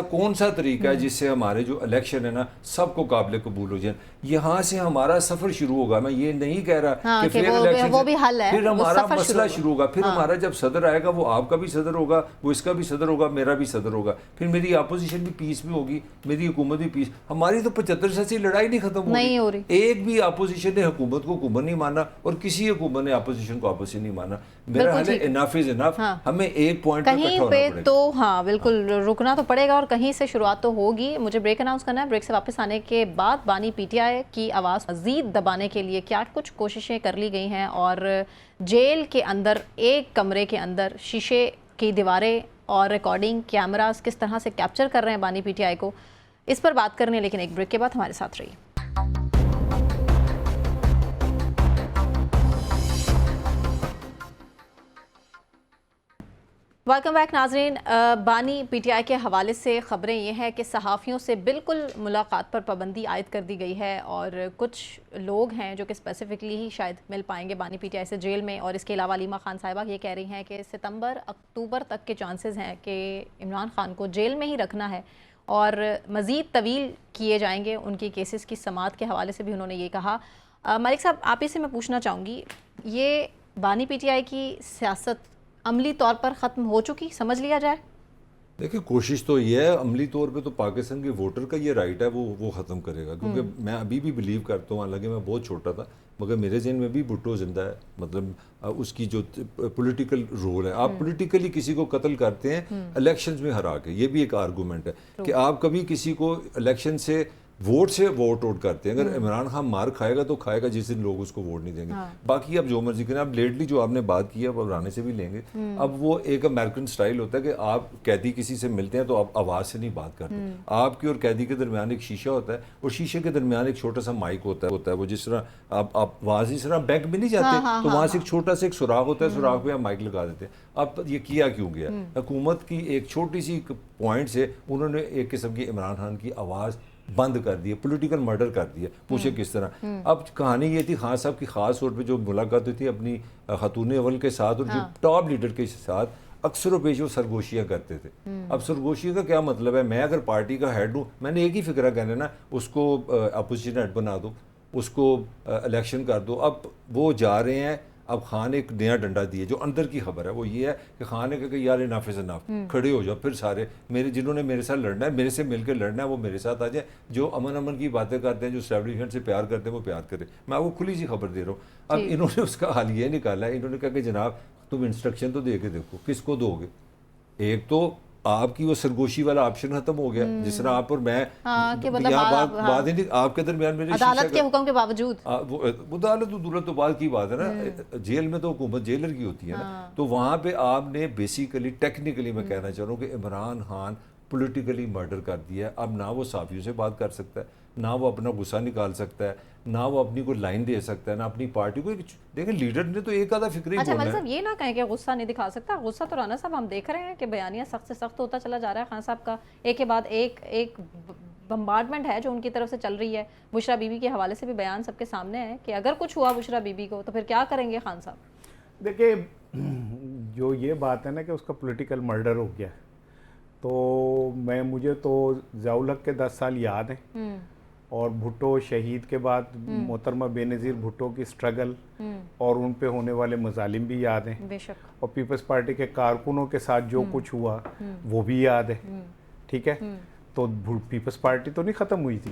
कौन सा तरीका है जिससे हमारे जो इलेक्शन है ना सबको काबिल कबूल हो जाए। यहाँ से हमारा सफर शुरू होगा। मैं ये नहीं कह रहा कि फिर इलेक्शन वो भी हल है, फिर हमारा मसला शुरू होगा। फिर हमारा जब सदर आएगा वो आपका भी सदर होगा, वो इसका भी सदर होगा, मेरा भी सदर होगा। फिर मेरी अपोजिशन भी पीस भी होगी, मेरी हुकूमत भी पीस। हमारी तो 75 साल से लड़ाई नहीं खत्म हो रही। एक भी अपोजिशन ने हुकूमत को हुकूमत नहीं माना और किसी हुकूमत ने अपोजिशन को अपोजिशन नहीं माना। मेरा हाल है इनफ इज इनफ। हमें एक पॉइंट पे तो हाँ बिल्कुल रुकना तो पड़ेगा और कहीं से शुरुआत तो होगी। मुझे ब्रेक अनाउंस करना है। ब्रेक से वापस आने के बाद बानी पीटीआई की आवाज़ मज़ीद दबाने के लिए क्या कुछ कोशिशें कर ली गई हैं और जेल के अंदर एक कमरे के अंदर शीशे की दीवारें और रिकॉर्डिंग कैमरास किस तरह से कैप्चर कर रहे हैं बानी पीटीआई को, इस पर बात करने, लेकिन एक ब्रेक के बाद हमारे साथ रहिए। वेलकम बैक नाजरीन। बानी पीटीआई के हवाले से ख़बरें ये हैं कि सहाफ़ियों से बिल्कुल मुलाकात पर पाबंदी आयद कर दी गई है और कुछ लोग हैं जो कि स्पेसिफिकली ही शायद मिल पाएंगे बानी पीटीआई से जेल में। और इसके अलावा अलीमा खान साहिबा ये कह रही हैं कि सितंबर अक्टूबर तक के चांसेस हैं कि इमरान खान को जेल में ही रखना है और मज़ीद तवील किए जाएंगे उनकी केसेस की समाअत के हवाले से भी उन्होंने ये कहा। मलिक साहब, आप ही से मैं पूछना चाहूँगी, ये बानी पीटीआई की सियासत अमली तौर पर ख़त्म हो चुकी समझ लिया जाए? देखिए, कोशिश तो ये है। अमली तौर पे तो पाकिस्तान के वोटर का ये राइट है, वो ख़त्म करेगा। क्योंकि मैं अभी भी बिलीव करता हूँ, हालांकि मैं बहुत छोटा था, मगर मेरे जहन में भी भुट्टो जिंदा है। मतलब उसकी जो पॉलिटिकल रोल है, आप पॉलिटिकली किसी को कत्ल करते हैं इलेक्शंस में हरा के, ये भी एक आर्गूमेंट है कि आप कभी किसी को इलेक्शन से वोट आउट करते हैं। अगर इमरान खान मार खाएगा तो खाएगा जिस दिन लोग उसको वोट नहीं देंगे। बाकी अब जो मर्जी करें। अब लेटली जो आपने बात की है अब राणे से भी लेंगे। अब वो एक अमेरिकन स्टाइल होता है कि आप कैदी किसी से मिलते हैं तो आप आवाज़ से नहीं बात करते। आपकी और कैदी के दरमियान एक शीशा होता है और शीशे के दरमियान एक छोटा सा माइक होता है। वो जिस तरह आप आवाज़ इस तरह बैंक में नहीं जाते तो वहाँ से एक छोटा सा एक सुराख होता है, सुराख पे आप माइक लगा देते हैं। अब ये किया क्यों गया? हुकूमत की एक छोटी सी पॉइंट से उन्होंने एक किस्म की इमरान खान की आवाज़ बंद कर दिया, पॉलिटिकल मर्डर कर दिया। पूछे किस तरह? अब कहानी ये थी, खान साहब की खास तौर पे जो मुलाकात हुई थी अपनी खातून अव्वल के साथ और जो टॉप लीडर के साथ अक्सर पेश वो सरगोशियाँ करते थे। अब सरगोशी का क्या मतलब है? मैं अगर पार्टी का हेड हूँ, मैंने एक ही फिक्रा कहना ना, उसको अपोजिशन हेड बना दो, उसको इलेक्शन कर दो। अब वो जा रहे हैं, अब खान ने एक नया डंडा दिया। जो अंदर की खबर है वो ये है कि खान ने कहा कि यार इनफ इज इनफ, खड़े हो जाओ। फिर सारे मेरे जिन्होंने मेरे साथ लड़ना है, मेरे से मिलकर लड़ना है, वो मेरे साथ आ जाए। जो अमन की बातें करते हैं, जो एस्टैब्लिशमेंट से प्यार करते हैं, वो प्यार करें। मैं आपको खुली सी खबर दे रहा हूँ। अब इन्होंने उसका हल ये निकाला है, इन्होंने कहा कि जनाब तुम इंस्ट्रक्शन तो दे के देखो, किसको दोगे? एक तो आपकी वो सरगोशी वाला ऑप्शन खत्म हो गया, जिस तरह आप और मैं बात ही नहीं, आपके दरमियान मेरे अदालत के हुक्म के बावजूद अदालत तो बात की बात है ना। जेल में तो हुकूमत जेलर की होती है ना। तो वहाँ पे आपने बेसिकली टेक्निकली मैं कहना चाह रहा हूँ कि इमरान खान पॉलिटिकली मर्डर कर दिया है। अब ना वो साफियों से बात कर सकता है, ना वो अपना गुस्सा निकाल सकता है, ना वो अपनी कोई लाइन दे सकता है, ना अपनी पार्टी को। देखें, लीडर ने तो एक आधा फिक्र ही बोलना है। मतलब ये ना कहें कि गुस्सा नहीं दिखा सकता। गुस्सा तो राना साहब हम देख रहे हैं कि बयानिया सख्त से सख्त होता चला जा रहा है। खान साहब का एक के बाद एक बम्बार्डमेंट है जो उनकी तरफ से चल रही है। बुशरा बीबी के हवाले से भी बयान सबके सामने है कि अगर कुछ हुआ बुशरा बीबी को तो फिर क्या करेंगे खान साहब? देखिए, जो ये बात है ना कि उसका पॉलिटिकल मर्डर हो गया, तो मुझे तो ज़ियाउल हक के 10 साल याद हैं और भुट्टो शहीद के बाद मोहतरमा बेनज़ीर भुट्टो की स्ट्रगल और उन पे होने वाले मजालिम भी याद हैं। बेशक। और पीपल्स पार्टी के कारकुनों के साथ जो कुछ हुआ वो भी याद है। ठीक है, तो पीपल्स पार्टी तो नहीं ख़त्म हुई थी।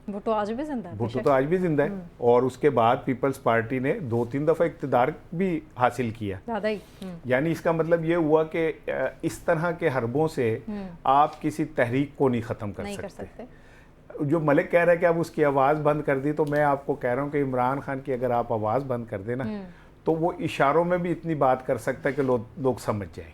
भुट्टो आज भी जिंदा है। भुट्टो तो आज भी जिंदा है। और उसके बाद पीपल्स पार्टी ने 2-3 दफ़ा इक़्तिदार भी हासिल किया। ज़्यादा ही। यानी इसका मतलब ये हुआ कि इस तरह के हरबों से आप किसी तहरीक को नहीं ख़त्म कर सकते। जो मलिक कह रहा है कि अब उसकी आवाज़ बंद कर दी, तो मैं आपको कह रहा हूँ कि इमरान खान की अगर आप आवाज़ बंद कर देना तो वो इशारों में भी इतनी बात कर सकता है कि लोग समझ जाएं,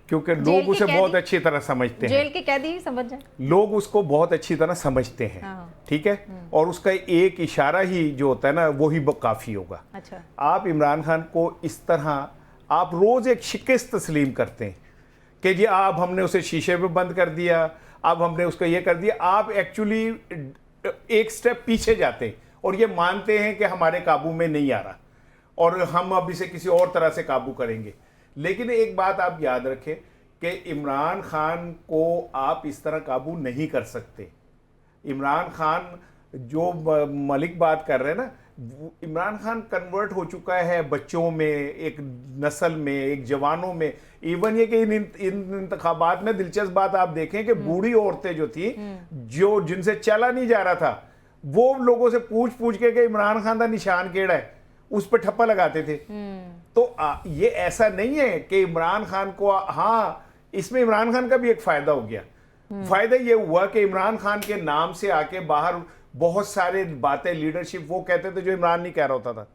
क्योंकि लोग उसे बहुत अच्छी तरह समझते हैं। जेल के कैदी ही समझ जाए, लोग उसको बहुत अच्छी तरह समझते हैं। ठीक है, और उसका एक इशारा ही जो होता है ना, वो ही काफ़ी होगा। अच्छा, आप इमरान खान को इस तरह आप रोज़ एक शिकस्त तस्लीम करते हैं कि जी आप हमने उसे शीशे पे बंद कर दिया, अब हमने उसको ये कर दिया। आप एक्चुअली एक स्टेप पीछे जाते हैं और ये मानते हैं कि हमारे काबू में नहीं आ रहा और हम अब इसे किसी और तरह से काबू करेंगे। लेकिन एक बात आप याद रखें कि इमरान खान को आप इस तरह काबू नहीं कर सकते। इमरान खान जो मलिक बात कर रहे हैं ना, इमरान खान कन्वर्ट हो चुका है बच्चों में, एक नस्ल में, एक जवानों में। इवन ये कि इन इंतखाबात में दिलचस्प बात आप देखें कि बूढ़ी औरतें जो थी, जो जिनसे चला नहीं जा रहा था, वो लोगों से पूछ पूछ के कि इमरान खान का निशान केड़ा है, उस पर ठप्पा लगाते थे। तो ये ऐसा नहीं है कि इमरान खान को, हाँ इसमें इमरान खान का भी एक फायदा हो गया। फायदा ये हुआ कि इमरान खान के नाम से आके बाहर बहुत सारे बातें, लीडरशिप वो कहते थे जो इमरान नहीं कह रहा होता था।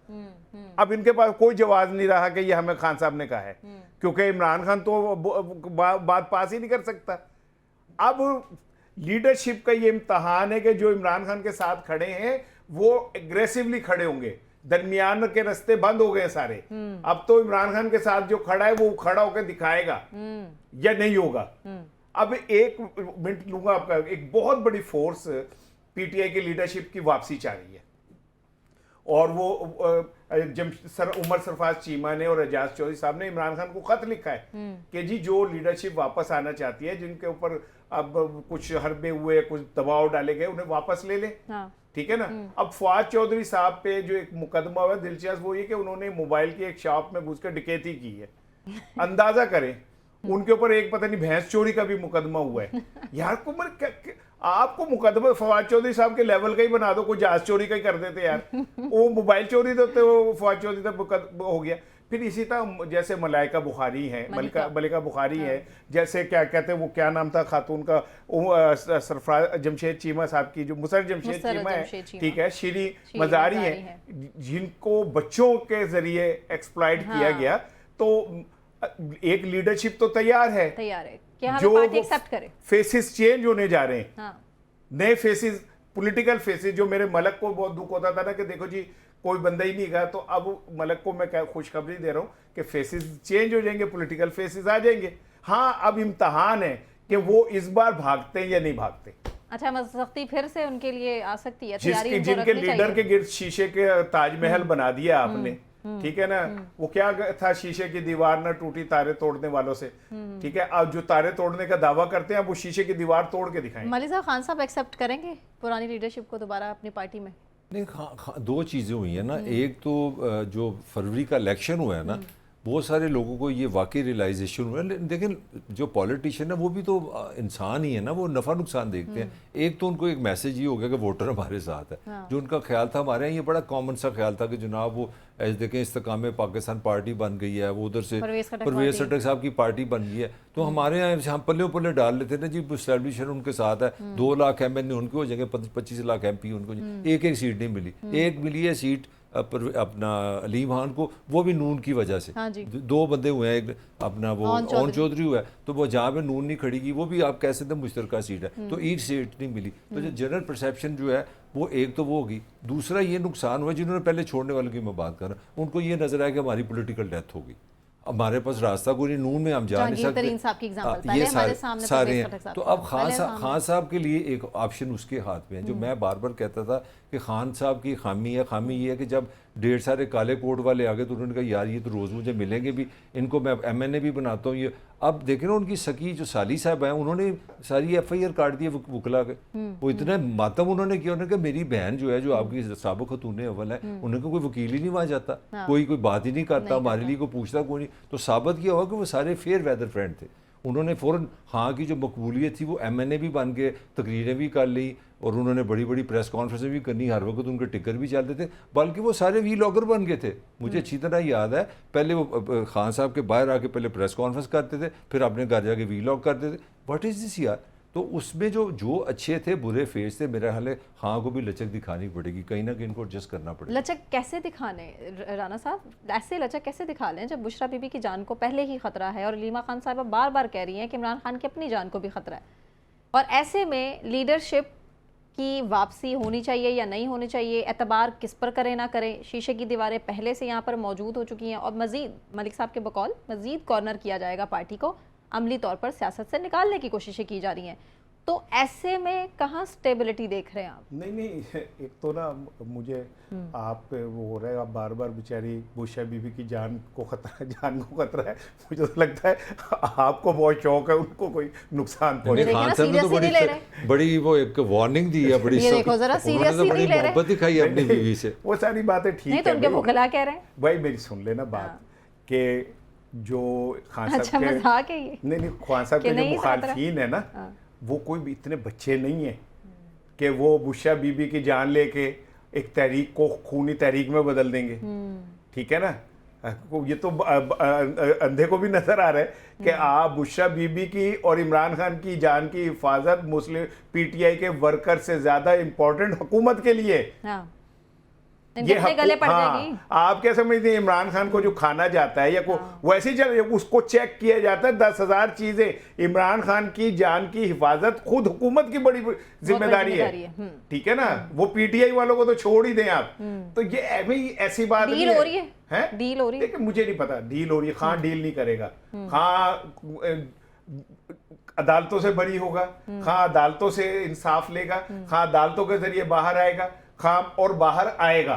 अब इनके पास कोई जवाब नहीं रहा कि ये हमें खान साहब ने कहा है, क्योंकि इमरान खान तो बात पास ही नहीं कर सकता। अब लीडरशिप का ये इम्तहान है कि जो इमरान खान के साथ खड़े हैं वो एग्रेसिवली खड़े होंगे। दरमियान के रास्ते बंद हो गए सारे। अब तो इमरान खान के साथ जो खड़ा है वो खड़ा होकर दिखाएगा या नहीं होगा। अब एक मिनट लूंगा आपका। एक बहुत बड़ी फोर्स पीटीआई की लीडरशिप की वापसी चाह रही है, और वो उमर सरफराज चीमा ने और एजाज चौधरी साहब ने इमरान खान को खत लिखा है कि जी जो लीडरशिप वापस आना चाहती है, जिनके ऊपर अब कुछ हरबे हुए, कुछ दबाव डाले गए, उन्हें वापस ले लें। ठीक है ना। अब फवाद चौधरी साहब पे जो एक मुकदमा हुआ दिलचस्प, वो ये कि उन्होंने मोबाइल की एक शॉप में घुसकर डकैती की है। अंदाजा करें, उनके ऊपर एक पता नहीं भैंस चोरी का भी मुकदमा हुआ है। यार कुमर, आपको मुकदमा फवाद चौधरी साहब के लेवल का ही बना दो, कोई जहाज चोरी का ही कर देते यार। वो मोबाइल चोरी तो वो फवाद चौधरी तक हो गया। फिर इसी तरह जैसे मलाइका बुखारी है, मलिका बुखारी है, जैसे क्या कहते हैं वो, क्या नाम था खातून का, सरफराज जमशेद चीमा साहब की, जो मुसर जमशेद चीमा है, ठीक है, श्री मजारी है, जिनको बच्चों के जरिए एक्सप्लॉइट किया गया। तो एक लीडरशिप तो तैयार है कि हमें पार्टी एक्सेप्ट करे। फेसेस चेंज होने जा रहे हैं, नए फेसेस, पॉलिटिकल फेसेस। जो मेरे मलक को बहुत दुख होता था ना कि देखो जी कोई बंदा ही नहीं गया, तो अब मलक को मैं क्या खुशखबरी दे रहा हूँ कि फेसेस चेंज हो जाएंगे, पॉलिटिकल फेसेस आ जाएंगे। हाँ, अब इम्तहान है कि वो इस बार भागते हैं या नहीं भागते। अच्छा, सख्ती फिर से उनके लिए आ सकती है। जिनके लीडर के गिर्द शीशे के ताजमहल बना दिया आपने, ठीक है ना। वो क्या था, शीशे की दीवार ना टूटी तारे तोड़ने वालों से। ठीक है, अब जो तारे तोड़ने का दावा करते हैं, वो शीशे की दीवार तोड़ के दिखाएं। मलिक साहब, खान साहब एक्सेप्ट करेंगे पुरानी लीडरशिप को दोबारा अपनी पार्टी में? नहीं, दो चीज़ें हुई हैं ना। एक तो जो फरवरी का इलेक्शन हुआ है ना, बहुत सारे लोगों को ये वाकई रियलाइजेशन हुआ है। लेकिन जो पॉलिटिशियन है वो भी तो इंसान ही है ना, वो नफ़ा नुकसान देखते हैं। एक तो उनको एक मैसेज ये हो गया कि वोटर हमारे साथ है। जो उनका ख्याल था, हमारे यहाँ ये बड़ा कॉमन सा ख्याल था कि जनाब वो ऐसे देखें इस्तेकाम में पाकिस्तान पार्टी बन गई है, वो उधर से परवेज़ खट्टक साहब की पार्टी बन गई है। तो हमारे यहाँ हम पल्ले पल्ले डाल लेते ना जी, एस्टैब्लिशमेंट उनके साथ है, 2 लाख MNA उनके हो जाएंगे, 25 लाख MP उनको, एक सीट नहीं मिली। एक मिली है सीट अपना अलीम खान को, वो भी नून की वजह से। 2 बंदे हुए हैं, एक अपना वो ओन चौधरी हुआ है, तो वो जहाँ पे नून नहीं खड़ी की, वो भी आप कह सकते हैं मुश्तरका सीट है, तो एक सीट नहीं मिली। तो जो जनरल परसेप्शन जो है वो एक तो वो होगी। दूसरा ये नुकसान हुआ जिन्होंने पहले छोड़ने वालों की मैं बात कर रहा हूँ, उनको ये नजर आया कि हमारी पॉलिटिकल डेथ होगी, हमारे पास रास्ता कोई नहीं, नून में हम जा नहीं सकते। ये सारे हैं। तो अब खान साहब के लिए एक ऑप्शन उसके हाथ में है, जो मैं बार बार कहता था कि खान साहब की खामी ये है कि जब ढेर सारे काले कोट वाले आ गए तो उन्होंने कहा यार ये तो रोज़ मुझे मिलेंगे भी, इनको मैं MNA भी बनाता हूँ। ये अब देखें ना, उनकी सकी जो साली साहब हैं, उन्होंने सारी FIR काट दी वकला के। वो इतना मातम उन्होंने किया, उन्होंने कहा मेरी बहन जो है, जो आपकी साबिक खतून अव्वल है, उन्होंने कोई वकील ही नहीं वहाँ जाता, कोई बात ही नहीं करता, हमारे लिए कोई पूछता कोई नहीं। तो साबित किया हुआ कि वो सारे फेयर वेदर फ्रेंड थे। उन्होंने फ़ौरन हाँ की जो मकबूलियत थी, वो MNA भी बन गए, तकरीरें भी कर ली, और उन्होंने बड़ी बड़ी प्रेस कॉन्फ्रेंसें भी करनी, हर वक्त उनके टिकर भी चलते थे, बल्कि वो सारे वीलॉगर बन गए थे। मुझे अच्छी तरह याद है, पहले वो खान साहब के बाहर आके पहले प्रेस कॉन्फ्रेंस करते थे, फिर अपने घर जाके वीलॉग करते थे। व्हाट इज़ दिस यार? तो उसमें जो अच्छे थे बुरे फेस थे, मेरा हाल है हाँ को भी लचक दिखानी पड़ेगी, कहीं ना कहीं इनको एडजस्ट करना पड़ेगा। लचक कैसे दिखाने राना साहब, ऐसे लचक कैसे दिखा लें जब बुशरा बीबी की जान को पहले ही खतरा है और हलीमा खान साहबा बार बार कह रही हैं कि इमरान खान की अपनी जान को भी खतरा है, और ऐसे में लीडरशिप की वापसी होनी चाहिए या नहीं होनी चाहिए, एतबार किस पर करें ना करें। शीशे की दीवारें पहले से यहाँ पर मौजूद हो चुकी हैं और मजीद मलिक साहब के बकौल मजीद कॉर्नर किया जाएगा, पार्टी को अमली तौर पर सियासत से निकालने की कोशिशें की जा रही हैं। तो ऐसे में कहाँ स्टेबिलिटी देख रहे हैं आप? नहीं, एक तो ना मुझे आप पे वो हो रहा है, आप बार बार बेचारी बुशरा बीबी की जान को खतरा है। मुझे तो लगता है आपको बहुत शौक है उनको कोई नुकसान पहुंचे। देखिए ना, खान साहब ने तो seriously नहीं ले रहे। बड़ी वो एक वार्निंग दी है, बड़ी ये देखो जरा, उन्होंने तो seriously बड़ी नहीं ले रहे। मोहब्बत दिखाई है अपनी बीवी से। वो सारी बातें ठीक नहीं तो है उनके भाई। वकला कह रहे हैं। भाई मेरी सुन लेना बात कि जो खान साहब अच्छा, के मजाक है ये? नहीं खान साहब कि के जो नहीं साथ रहा? मुखालफीन है ना, वो कोई भी इतने बच्चे नहीं है कि वो बुशरा बीबी की जान लेके एक तहरीक को खूनी तहरीक में बदल देंगे। ठीक है ना, ये तो अंधे को भी नजर आ रहा है कि आप बुशरा बीबी की और इमरान खान की जान की हिफाजत मुस्लिम पीटीआई के वर्कर से ज्यादा इंपॉर्टेंट हुकूमत के लिए। हाँ, इनके अपने गले पड़ जाएगी। आप क्या समझते हैं इमरान खान को जो खाना जाता है या वैसे ही चल उसको चेक किया जाता है 10,000 चीजें। इमरान खान की जान की हिफाजत खुद हुकूमत की बड़ी जिम्मेदारी है। ठीक है ना, वो पीटीआई वालों को तो छोड़ ही दें आप। तो ये ऐसी बात नहीं डील हो रही है, डील हो रही है। देखिए मुझे नहीं पता डील हो रही है, खान डील नहीं करेगा। खान अदालतों से बरी होगा, खान अदालतों से इंसाफ लेगा, खान अदालतों के जरिए बाहर आएगा, खाम और बाहर आएगा।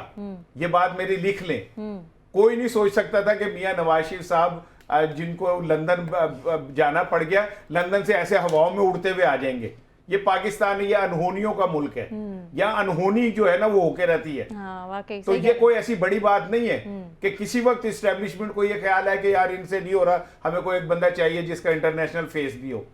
ये बात मेरी लिख लें। कोई नहीं सोच सकता था कि मियां नवाज शरीफ साहब जिनको लंदन जाना पड़ गया, लंदन से ऐसे हवाओं में उड़ते हुए आ जाएंगे। ये पाकिस्तान ये अनहोनियों का मुल्क है, या अनहोनी जो है ना वो होके रहती है। हाँ, वाकई तो ये कोई ऐसी बड़ी बात नहीं है कि किसी वक्त इस्टेब्लिशमेंट को ये ख्याल है कि यार इनसे नहीं हो रहा, हमें कोई एक बंदा चाहिए जिसका इंटरनेशनल फेस भी हो,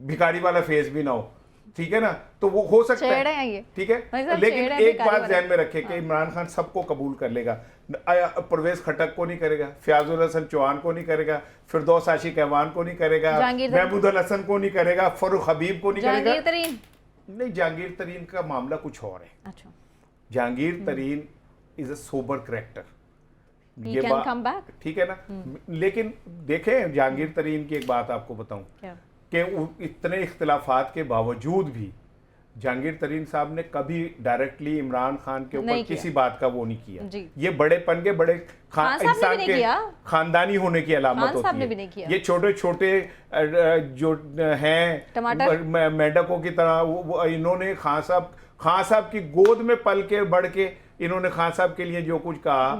भिखारी वाला फेस भी ना हो। ठीक है ना, तो वो हो सकता है ये। ठीक है, लेकिन एक बात ध्यान में रखे कि इमरान खान सबको कबूल कर लेगा। परवेज खटक को नहीं करेगा, फयाजुल हसन चौहान को नहीं करेगा, फिरदौस आशिक ऐवान को नहीं करेगा, महमूद अल हसन को नहीं करेगा, फरूख हबीब को नहीं करेगा। नहीं, जहांगीर तरीन का मामला कुछ और है। अच्छा, जहांगीर तरीन इज अ सोबर कैरेक्टर। ये बात ठीक है ना, लेकिन देखें जहांगीर तरीन की एक बात आपको बताऊं कि इतने इख्तिलाफात के बावजूद भी जहांगीर तरीन साहब ने कभी डायरेक्टली इमरान खान के ऊपर किसी बात का वो नहीं किया। ये बड़ेपन के बड़े इंसान के खानदानी होने की अलामत होती है। ये छोटे छोटे जो हैं मेंढकों की तरह इन्होंने खान साहब की गोद में पल के बढ़ के इन्होंने खान साहब के लिए जो कुछ कहा,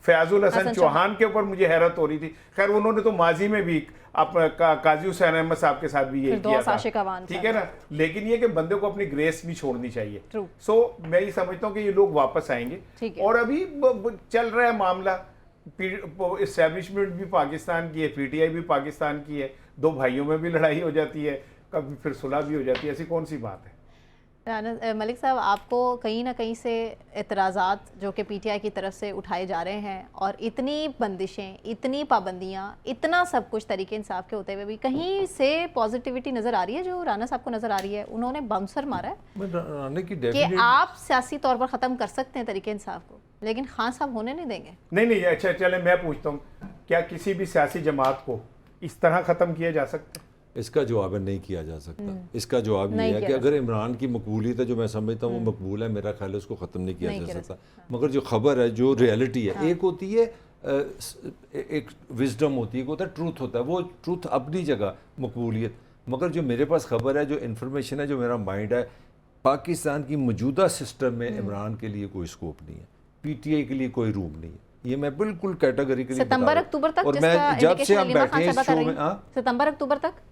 फयाजुल हसन चौहान के ऊपर मुझे हैरत हो रही थी। खैर उन्होंने तो माजी में भी काजी हुसैन अहमद साहब के साथ भी यही किया था। ठीक है ना, लेकिन ये कि बंदे को अपनी ग्रेस नहीं छोड़नी चाहिए। सो मैं ये समझता हूँ कि ये लोग वापस आएंगे। और अभी चल रहा है मामला, इस्टेब्लिशमेंट भी पाकिस्तान की है, पीटीआई भी पाकिस्तान की है, दो भाइयों में भी लड़ाई हो जाती है, कभी फिर सुलह भी हो जाती है। ऐसी कौन सी बात है? मलिक साहब, आपको कहीं ना कहीं से एतराज़ात जो कि पीटीआई की तरफ से उठाए जा रहे हैं और इतनी बंदिशें, इतनी पाबंदियां, इतना सब कुछ तरीके इंसाफ के होते हुए भी कहीं से पॉजिटिविटी नज़र आ रही है जो राना साहब को नज़र आ रही है? उन्होंने बमसर मारा है कि आप सियासी तौर पर ख़त्म कर सकते हैं तरीके इंसाफ को, लेकिन खान साहब होने नहीं देंगे। नहीं, अच्छा चले मैं पूछता हूँ, क्या किसी भी सियासी जमात को इस तरह ख़त्म किया जा सकता है? इसका जवाब है नहीं किया जा सकता। इसका जवाब ये है कि अगर इमरान की मकबूलियत है, जो मैं समझता हूँ वो मकबूल है, मेरा ख्याल है उसको ख़त्म नहीं किया जा सकता। मगर जो खबर है, जो रियलिटी है, एक होती है एक विजडम होती है, एक होता है ट्रूथ होता है, वो ट्रूथ अपनी जगह मकबूलियत। मगर जो मेरे पास खबर है, जो इन्फॉर्मेशन है, जो मेरा माइंड है, पाकिस्तान की मौजूदा सिस्टम में इमरान के लिए कोई स्कोप नहीं है, पीटीआई के लिए कोई रूम नहीं है। ये मैं बिल्कुल कैटेगरिकली सितंबर अक्टूबर तक, और मैं जब से हम बैठे हैं इस शो में, सितंबर अक्टूबर तक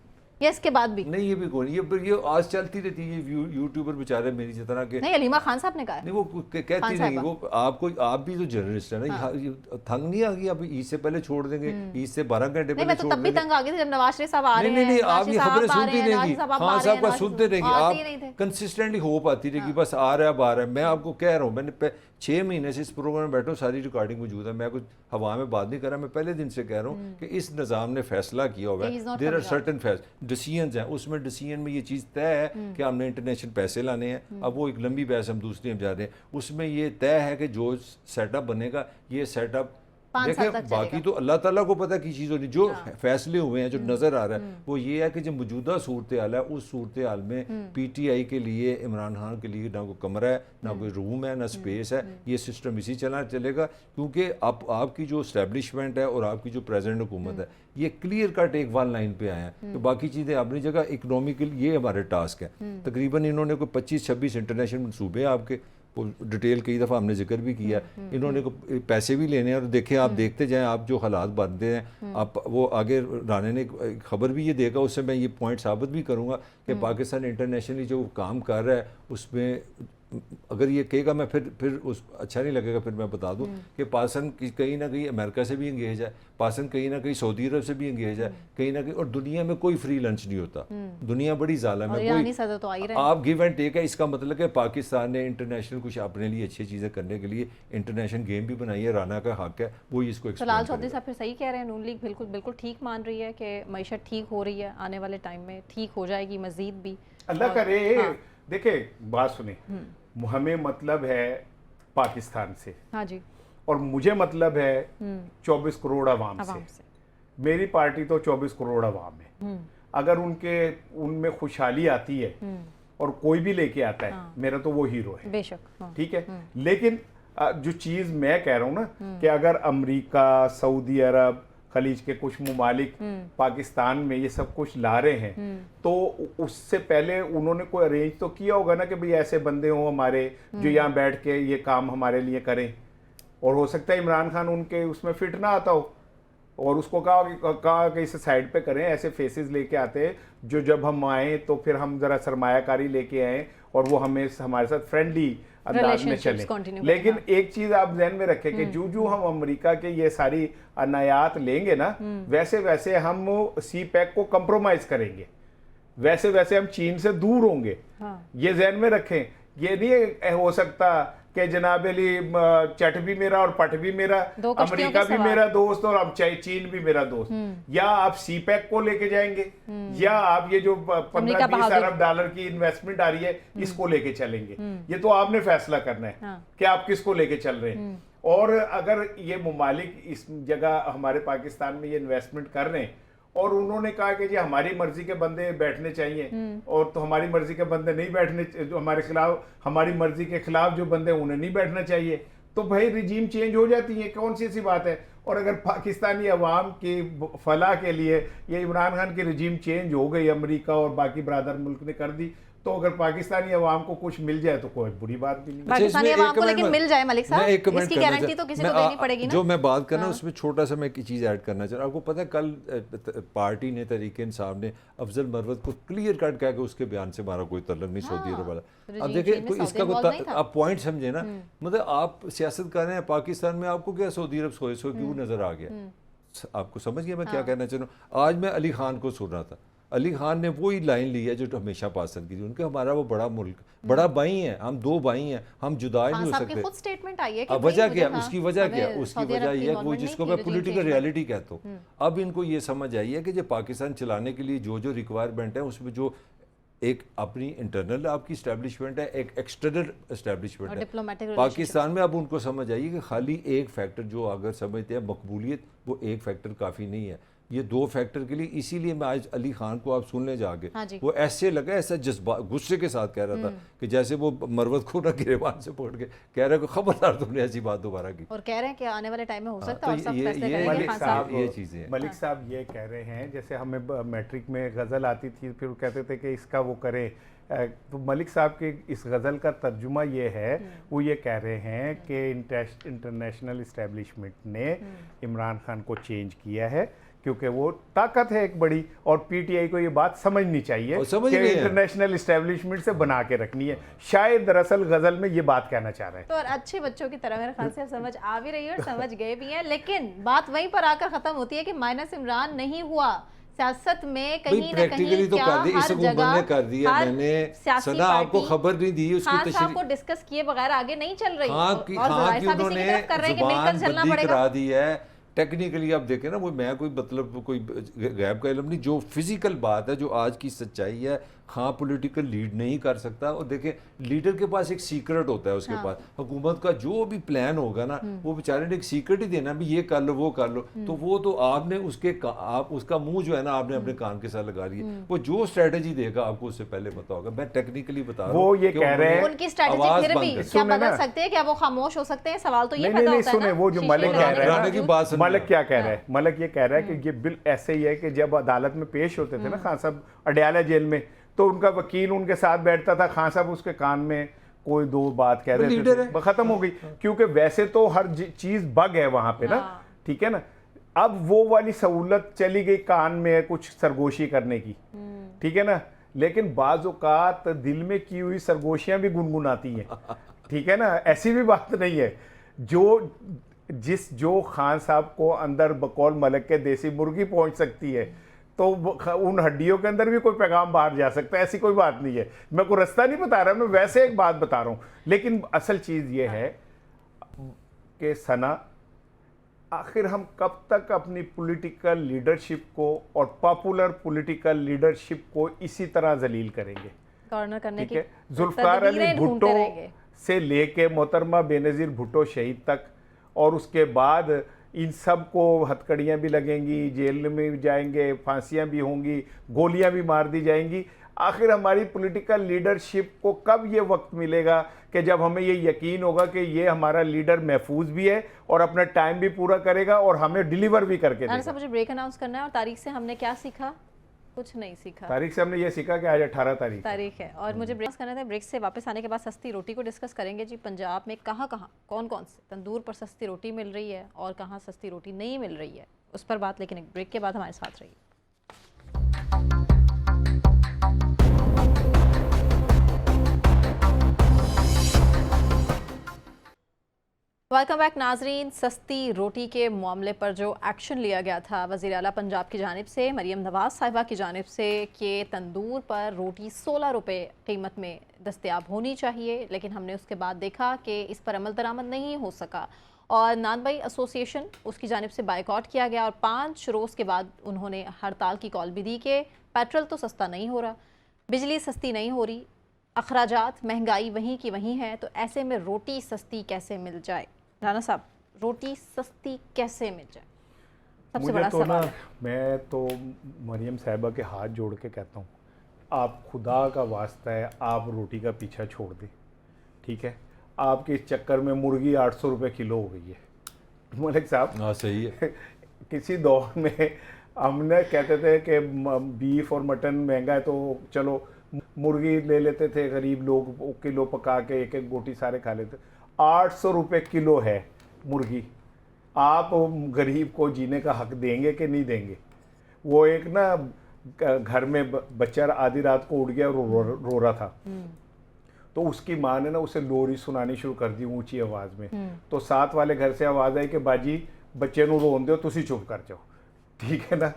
या इसके बाद भी नहीं, ये भी कौन, ये आज चलती रहती है, ये यूट्यूबर बेचारे मेरी तरह के। नहीं, हलीमा खान साहब ने कहा है। नहीं, वो कहती नहीं, वो आप भी तो जर्नलिस्ट है ना। तंग नहीं आ गई? अब ईद से पहले छोड़ देंगे, ईद से 12 घंटे पहले छोड़ देंगे। तंग आ गई थी जब नवाज शरीफ साहब आ रहे हैं। नहीं, आप ये खबरें सुनती रहेंगी, खान साहब का सुनते रहेंगी, आप कंसिस्टेंटली होप आती रहेगी, बस आ रहा है अब आ रहा है। मैं आपको कह रहा हूँ, मैंने 6 महीने से इस प्रोग्राम में बैठा हूँ, सारी रिकॉर्डिंग मौजूद है, मैं कुछ हवा में बात नहीं कर रहा, मैं पहले दिन से कह रहा हूँ कि इस निज़ाम ने फैसला किया हुआ है, देयर आर सर्टन डिसीजंस हैं, उसमें डिसीजन में ये चीज़ तय है कि हमने इंटरनेशनल पैसे लाने हैं। अब वो एक लंबी बहस हम दूसरी हम जा रहे हैं, उसमें ये तय है कि जो सेटअप बनेगा ये सेटअप देखिए, बाकी तो अल्लाह ताला को पता की चीज़ होनी, जो फैसले हुए हैं जो नज़र आ रहा है वो ये है कि जो मौजूदा सूरत हाल है उस सूरत हाल में पीटीआई के लिए, इमरान खान के लिए ना कोई कमरा है, ना कोई रूम है, ना स्पेस है, ये सिस्टम इसी चलेगा क्योंकि आपकी जो इस्टेब्लिशमेंट है और आपकी जो प्रेजेंट हुकूमत है ये क्लियर कट एक वन लाइन पे आए हैं। तो बाकी चीज़ें अपनी जगह, इकोनॉमिकल ये हमारे टास्क है। तकरीबन इन्होंने कोई 25-26 इंटरनेशनल मनसूबे आपके डिटेल कई दफ़ा हमने जिक्र भी किया, इन्होंने को पैसे भी लेने हैं और देखें आप देखते जाएं आप जो हालात बनते हैं आप वो आगे राणे ने खबर भी ये देगा, उससे मैं ये पॉइंट साबित भी करूँगा कि पाकिस्तान इंटरनेशनली जो काम कर रहा है उसमें अगर ये कहेगा मैं फिर उस अच्छा नहीं लगेगा, फिर मैं बता दूं कि पाकिस्तान कहीं ना कहीं अमेरिका से भी इंगेज है, पाकिस्तान कहीं ना कहीं सऊदी अरब से भी इंगेज है, कहीं ना कहीं, और दुनिया में कोई फ्री लंच नहीं होता, दुनिया बड़ी जालिम है, कोई तो आप गिव एंड टेक है। इसका मतलब है पाकिस्तान ने इंटरनेशनल कुछ अपने लिए अच्छी चीज़ें करने के लिए इंटरनेशनल गेम भी बनाई है, राना का हक है वो इसको। लाल चौधरी साहब फिर सही कह रहे हैं, नून लीग बिल्कुल बिल्कुल ठीक मान रही है कि मईशत ठीक हो रही है, आने वाले टाइम में ठीक हो जाएगी मजीद भी, अल्लाह करे। देखे बात सुने, हमें मतलब है पाकिस्तान से, हाँ जी, और मुझे मतलब है 24 करोड़ अवाम से। मेरी पार्टी तो 24 करोड़ अवाम है, अगर उनमें खुशहाली आती है और कोई भी लेके आता है, मेरा तो वो हीरो है बेशक, ठीक है। लेकिन जो चीज मैं कह रहा हूं ना कि अगर अमेरिका, सऊदी अरब, खलीज के कुछ मुमालिक पाकिस्तान में ये सब कुछ ला रहे हैं, तो उससे पहले उन्होंने कोई अरेंज तो किया होगा ना कि भाई ऐसे बंदे हों हमारे जो यहाँ बैठ के ये काम हमारे लिए करें। और हो सकता है इमरान खान उनके उसमें फिट ना आता हो और उसको कहा कि इसे साइड पे करें, ऐसे फेसेस लेके आते हैं जो जब हम आए तो फिर हम जरा सरमायाकारी लेके आए और वो हमारे साथ फ्रेंडली अंदाज में चले। लेकिन एक चीज आप ध्यान में रखें कि जो हम अमेरिका के ये सारी अनायात लेंगे ना, वैसे वैसे हम सी पैक को कंप्रोमाइज करेंगे, वैसे वैसे हम चीन से दूर होंगे। ये ध्यान में रखें, ये नहीं हो सकता कि जनाब अली चट भी मेरा और पट भी मेरा, अमेरिका भी मेरा दोस्त और अब चीन भी मेरा दोस्त। या आप सी पैक को लेके जाएंगे या आप ये जो 15-20 अरब डॉलर की इन्वेस्टमेंट आ रही है इसको लेके चलेंगे। ये तो आपने फैसला करना है कि आप किसको लेके चल रहे हैं। और अगर ये मुमालिक इस जगह हमारे पाकिस्तान में ये इन्वेस्टमेंट कर रहे हैं और उन्होंने कहा कि जी हमारी मर्जी के बंदे बैठने चाहिए, और तो हमारी मर्जी के बंदे नहीं बैठने, जो हमारे खिलाफ, हमारी मर्जी के खिलाफ जो बंदे उन्हें नहीं बैठना चाहिए, तो भाई रिजीम चेंज हो जाती है, कौन सी ऐसी बात है। और अगर पाकिस्तानी अवाम की फलाह के लिए ये इमरान खान की रिजीम चेंज हो गई, अमेरिका और बाकी ब्रदर मुल्क ने कर दी, तो अगर पाकिस्तानी अवाम को कुछ मिल जाए तो कोई बुरी बात भी नहीं। पाकिस्तानी अवाम को लेकिन मिल जाए मलिक साहब, इसकी गारंटी तो किसी को देनी पड़ेगी ना। जो मैं बात कर रहा हूं उसमें छोटा सा मैं एक चीज़ ऐड करना चाह रहा हूं। आपको पता है कल पार्टी ने, तहरीके इंसाफ ने अफजल मरवत को क्लियर कट कहा कि उसके बयान से हमारा कोई तल्लुक नहीं सऊदी अरब वाला। अब देखिए इसका कोई आप पॉइंट समझे ना, मतलब आप सियासत कर रहे हैं पाकिस्तान में, आपको क्या सऊदी अरब सोए क्यों नजर आ गया? आपको समझ गया मैं क्या कहना चाह रहा हूँ? आज मैं अली खान को सुन रहा था, अली खान ने वही लाइन ली है जो हमेशा पाकिस्तान की थी, उनके हमारा वो बड़ा मुल्क, बड़ा भाई है, हम दो भाई हैं, हम जुदा नहीं हो सकते। खुद स्टेटमेंट आई है कि वजह क्या है? उसकी वजह क्या है? उसकी वजह यह है वो जिसको मैं पॉलिटिकल रियलिटी कहता हूँ। अब इनको ये समझ आई है कि जो पाकिस्तान चलाने के लिए जो रिक्वायरमेंट है उसमें जो एक अपनी इंटरनल आपकी इस्टेब्लिशमेंट है, एक एक्सटर्नल इस्टेब्लिशमेंट है पाकिस्तान में। अब उनको समझ आइए कि खाली एक फैक्टर जो अगर समझते हैं मकबूलियत, वो एक फैक्टर काफ़ी नहीं है, ये दो फैक्टर के लिए। इसीलिए मैं आज अली खान को आप सुनने जाके वो ऐसे लगा, ऐसा जज्बा गुस्से के साथ कह रहा था कि जैसे वो मरवत को ना गिरेबान से पकड़ के कह रहा है कि खबरदार तुमने ऐसी बात दोबारा की, और कह रहे हैं कि आने वाले टाइम में हो सकता है। तो ये चीजें मलिक साहब ये कह रहे हैं, जैसे हमें मैट्रिक में गजल आती थी, फिर कहते थे कि इसका वो करें, तो मलिक साहब के इस गज़ल का तर्जुमा ये है, वो ये कह रहे हैं कि इंटरनेशनल इस्टेब्लिशमेंट ने इमरान खान को चेंज किया है क्योंकि वो ताकत है एक बड़ी, और पीटीआई को ये बात समझनी चाहिए कि इंटरनेशनल इस्टेब्लिशमेंट से बना के रखनी है। शायद दरअसल गजल में ये बात कहना चाह रहे हैं। तो अच्छे बच्चों की तरह मेरे ख्याल से समझ आ भी रही है और समझ गए भी हैं, लेकिन बात वहीं पर आकर खत्म होती है कि माइनस इमरान नहीं हुआ, सियासत में भाई कहीं ना कहीं प्रैक्टिकली तो क्या कर दी, इस हर हुकूमत जगह ने कर दिया। हर मैंने सियासी सना आपको पार्टी खबर नहीं दी उसकी खान साहब तशरीह। को डिस्कस किए बगैर आगे नहीं चल रही हाँ और की ज़राए साहब इसी की उन्होंने तरफ कर रहे हैं कि मिलकर जुबान चलना बंदी पड़ेगा। करा दी है। टेक्निकली आप देखें ना, वो मैं कोई मतलब कोई गैब का इल्म नहीं, जो फिजिकल बात है, जो आज की सच्चाई है, हाँ पॉलिटिकल लीड नहीं कर सकता। और देखें लीडर के पास एक सीक्रेट होता है, उसके पास हुकूमत का जो भी प्लान होगा ना, वो बेचारे ने एक सीक्रेट ही देना भी, ये कर लो वो कर लो। तो वो तो आपने आप उसका मुंह जो है ना, आपने अपने कान के साथ लगा लिया। वो जो स्ट्रेटजी देगा आपको उससे पहले पता होगा। मैं टेक्निकली बता रहा हूँ, वो ये कि कह रहे हैं उनकी स्ट्रेटजी आवाज़ फिर बंद भी कर। क्या सुने बदल ना। सकते हैं, क्या वो खामोश हो सकते हैं? सवाल तो ये नहीं पैदा नहीं होता है सुने, ना, वो जो शीशे मलिक लगाने कह रहे लगाने के की बावजूद। बात सुन मलिक क्या कह हाँ। रहा है, मलिक ये कह रहा है कि ये बिल ऐसे ही है कि जब अदालत में पेश होते थे ना खान साहब अडयाला जेल में, तो उनका वकील उनके साथ बैठता था, खान साहब उसके कान में कोई दो बात कह वो देते लीडर थे, है। खत्म हो गई। क्योंकि वैसे तो हर चीज बग है वहां पे ना, हाँ। ठीक है ना। अब वो वाली सहूलत चली गई कान में कुछ सरगोशी करने की, ठीक है ना। लेकिन बाज़ औक़ात दिल में की हुई सरगोशियां भी गुनगुनाती हैं, ठीक है ना, ऐसी भी बात नहीं है। जो खान साहब को अंदर बकौल मलिक के देसी मुर्गी पहुंच सकती है, तो उन हड्डियों के अंदर भी कोई पैगाम बाहर जा सकता है, ऐसी कोई बात नहीं है। मैं कोई रास्ता नहीं बता रहा, मैं वैसे एक बात बता रहा हूं। लेकिन असल चीज ये है कि सना, आखिर हम कब तक अपनी पॉलिटिकल लीडरशिप को और पॉपुलर पॉलिटिकल लीडरशिप को इसी तरह जलील करेंगे? कॉर्नर करने ठीक की है, जुल्फकार अली तदबीरें ढूंढते भुट्टो रहेंगे। से लेके मोहतरमा बेनज़ीर भुट्टो शहीद तक, और उसके बाद इन सब को हथकड़ियाँ भी लगेंगी, जेल में भी जाएंगे, फांसियाँ भी होंगी, गोलियाँ भी मार दी जाएंगी। आखिर हमारी पॉलिटिकल लीडरशिप को कब ये वक्त मिलेगा कि जब हमें ये यकीन होगा कि ये हमारा लीडर महफूज भी है और अपना टाइम भी पूरा करेगा और हमें डिलीवर भी करके राना देगा? साहब, मुझे ब्रेक अनाउंस करना है। और तारीख से हमने क्या सीखा? कुछ नहीं सीखा। तारीख से हमने ये सीखा कि आज 18 तारीख है और मुझे ब्रेक करना था। ब्रेक से वापस आने के बाद सस्ती रोटी को डिस्कस करेंगे जी। पंजाब में कहाँ कहाँ कौन कौन से तंदूर पर सस्ती रोटी मिल रही है और कहाँ सस्ती रोटी नहीं मिल रही है, उस पर बात। लेकिन एक ब्रेक के बाद हमारे साथ रहिए। वेलकम बैक नाजरीन। सस्ती रोटी के मामले पर जो एक्शन लिया गया था वज़ीर आला पंजाब की जानिब से, मरीम नवाज साहिबा की जानिब से, कि तंदूर पर रोटी 16 रुपये कीमत में दस्तयाब होनी चाहिए, लेकिन हमने उसके बाद देखा कि इस पर अमल दरामद नहीं हो सका और नानबाई एसोसिएशन उसकी जानिब से बाइकआउट किया गया। और 5 रोज़ के बाद उन्होंने हड़ताल की कॉल भी दी कि पेट्रोल तो सस्ता नहीं हो रहा, बिजली सस्ती नहीं हो रही, अखराजात महंगाई वहीं की वहीं है, तो ऐसे में रोटी सस्ती कैसे मिल जाए? राना साहब, रोटी सस्ती कैसे मिल जाए, सबसे मुझे बड़ा तो ना, सवाल है। मैं तो मरियम साहिबा के हाथ जोड़ के कहता हूँ, आप खुदा का वास्ता है, आप रोटी का पीछा छोड़ दें, ठीक है। आपके इस चक्कर में मुर्गी 800 रुपये किलो हो गई है मलिक साहब। हाँ सही है। किसी दौर में हमने कहते थे कि बीफ और मटन महंगा है तो चलो मुर्गी ले लेते थे, गरीब लोग किलो पका के एक एक बोटी सारे खा लेते। 800 रुपये किलो है मुर्गी। आप गरीब को जीने का हक देंगे कि नहीं देंगे? वो एक ना घर में बच्चा आधी रात को उठ गया और रो रहा था, तो उसकी माँ ने ना उसे लोरी सुनानी शुरू कर दी ऊंची आवाज़ में। तो साथ वाले घर से आवाज़ आई कि बाजी बच्चे नू रोन दो, तुसी चुप कर जाओ, ठीक है ना।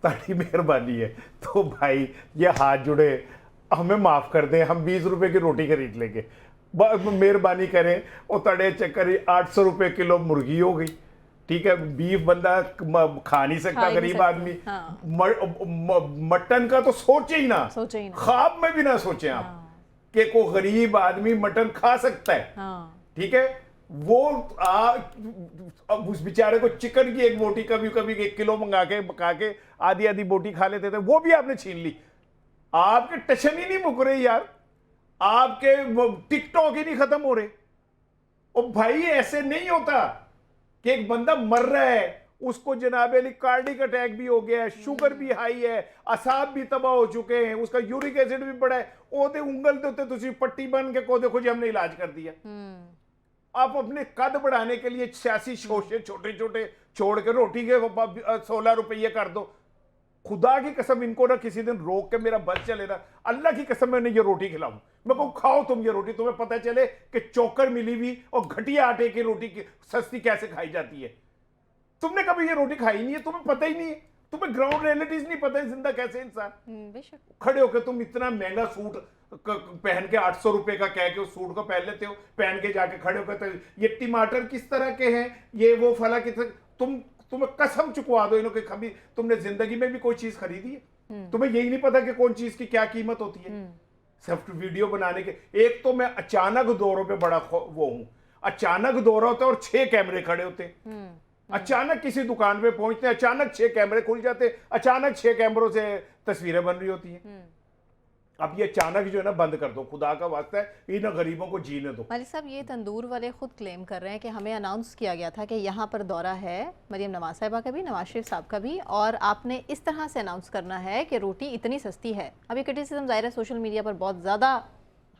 ताड़ी मेहरबानी है। तो भाई ये हाथ जुड़े, हमें माफ़ कर दें, हम 20 रुपये की रोटी खरीद लेंगे, मेहरबानी करें। और तड़े चक्कर 800 रुपये किलो मुर्गी हो गई, ठीक है। बीफ बंदा खा नहीं सकता गरीब आदमी। हाँ। मटन का तो सोचे ही ना, ख्वाब में भी ना सोचे आप कि कोई गरीब आदमी मटन खा सकता है, ठीक है। वो अब उस बेचारे को चिकन की एक बोटी कभी कभी 1 किलो मंगा के पका के आधी आधी बोटी खा लेते थे, वो भी आपने छीन ली। आपके टशन ही नहीं मुक रहे यार, आपके टिकटॉक ही नहीं खत्म हो रहे। और भाई ऐसे नहीं होता कि एक बंदा मर रहा है, उसको जनाब अली कार्डिक अटैक भी हो गया है, शुगर भी हाई है, असाब भी तबाह हो चुके हैं, उसका यूरिक एसिड भी बढ़ा है, ओदे उंगल दे उत्ते तुसी पट्टी बन के को देखो जी हमने इलाज कर दिया। आप अपने कद बढ़ाने के लिए सियासी शोशे छोटे छोटे छोड़ के रोटी के 16 रुपये कर दो। खुदा की कसम इनको ना किसी दिन रोक के मेरा बस चले ना, अल्लाह की कसम मैंने ये रोटी खिलाऊं, मैं को खाओ तुम ये रोटी, तुम्हें पता चले कि चोकर मिली हुई और घटिया आटे की रोटी की सस्ती कैसे खाई जाती है। तुमने कभी ये रोटी खाई नहीं है, तुम्हें पता ही नहीं है। तुम्हें ग्राउंड रियलिटीज नहीं पता है, जिंदा कैसे इंसान। बेशक। खड़े होकर तुम इतना महंगा सूट पहन के 800 रुपए का कह के उस सूट को पहन लेते हो, पहन के जाके खड़े होकर तो ये टमाटर किस तरह के हैं, ये वो फला किस तरह, तुम्हें कसम चुकवा दो इन्हों के, कभी तुमने जिंदगी में भी कोई चीज खरीदी है? तुम्हें यही नहीं पता कि कौन चीज की क्या कीमत होती है। सिर्फ वीडियो बनाने के, एक तो मैं अचानक दौरों पे बड़ा वो हूं, अचानक दौरा होता है और 6 कैमरे खड़े होते, अचानक किसी दुकान पे पहुंचते हैं, अचानक 6 कैमरे खुल जाते, अचानक 6 कैमरों से तस्वीरें बन रही होती हैं। अब ये अचानक जो है ना बंद कर दो, खुदा का वास्ता है, इन गरीबों को जीने दो। मलिक साहब, ये तंदूर वाले खुद क्लेम कर रहे हैं कि हमें अनाउंस किया गया था कि यहाँ पर दौरा है मरियम नवाज साहिबा का भी, नवाज शरीफ साहब का भी, और आपने इस तरह से अनाउंस करना है कि रोटी इतनी सस्ती है। अभी क्रिटिसिज्म ज़ाहिर है सोशल मीडिया पर बहुत ज़्यादा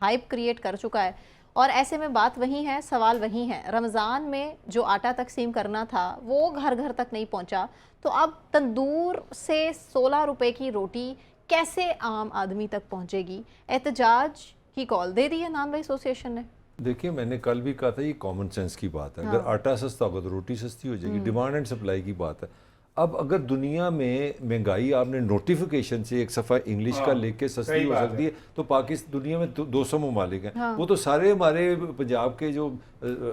हाइप क्रिएट कर चुका है, और ऐसे में बात वही है, सवाल वही है, रमज़ान में जो आटा तकसीम करना था वो घर घर तक नहीं पहुँचा, तो अब तंदूर से 16 रुपये की रोटी कैसे आम आदमी तक पहुंचेगी? एहतजाज की कॉल दे दी है नान भाई एसोसिएशन ने। देखिए, मैंने कल भी कहा था ये कॉमन सेंस की बात है। अगर आटा सस्ता होगा तो रोटी सस्ती हो जाएगी, डिमांड एंड सप्लाई की बात है। अब अगर दुनिया में महंगाई आपने नोटिफिकेशन से एक सफ़ा इंग्लिश का लिख के सस्ती हो सकती है, तो पाकिस्तान दुनिया में 200 ममालिक हैं, वो तो सारे हमारे पंजाब के जो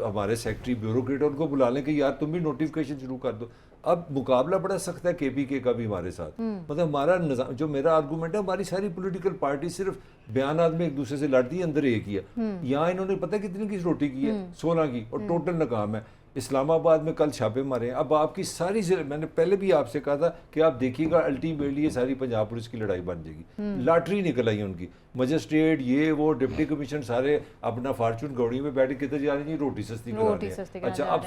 हमारे सेक्रेटरी ब्यूरोक्रेट उनको बुला लें कि यार तुम भी नोटिफिकेशन शुरू कर दो। अब मुकाबला बड़ा सख्त है KPK का भी हमारे साथ। मतलब हमारा निज़ाम, जो मेरा आर्गूमेंट है, हमारी सारी पॉलिटिकल पार्टी सिर्फ बयानात में एक दूसरे से लड़ती है, अंदर एक ही है। यहाँ इन्होंने पता है कितनी की रोटी की है, 16 की, और टोटल नाकाम है। इस्लामाबाद में कल छापे मारे हैं। अब आपकी सारी, मैंने पहले भी आपसे कहा था कि आप देखिएगा अल्टीमेटली ये सारी पंजाब पुलिस की लड़ाई बन जाएगी। लॉटरी निकल आई उनकी, मजिस्ट्रेट ये वो डिप्टी कमिश्नर सारे अपना फॉर्चून गौड़ी में बैठ के किधर जा रही है, रोटी सस्ती करा रहे हैं। अच्छा, अब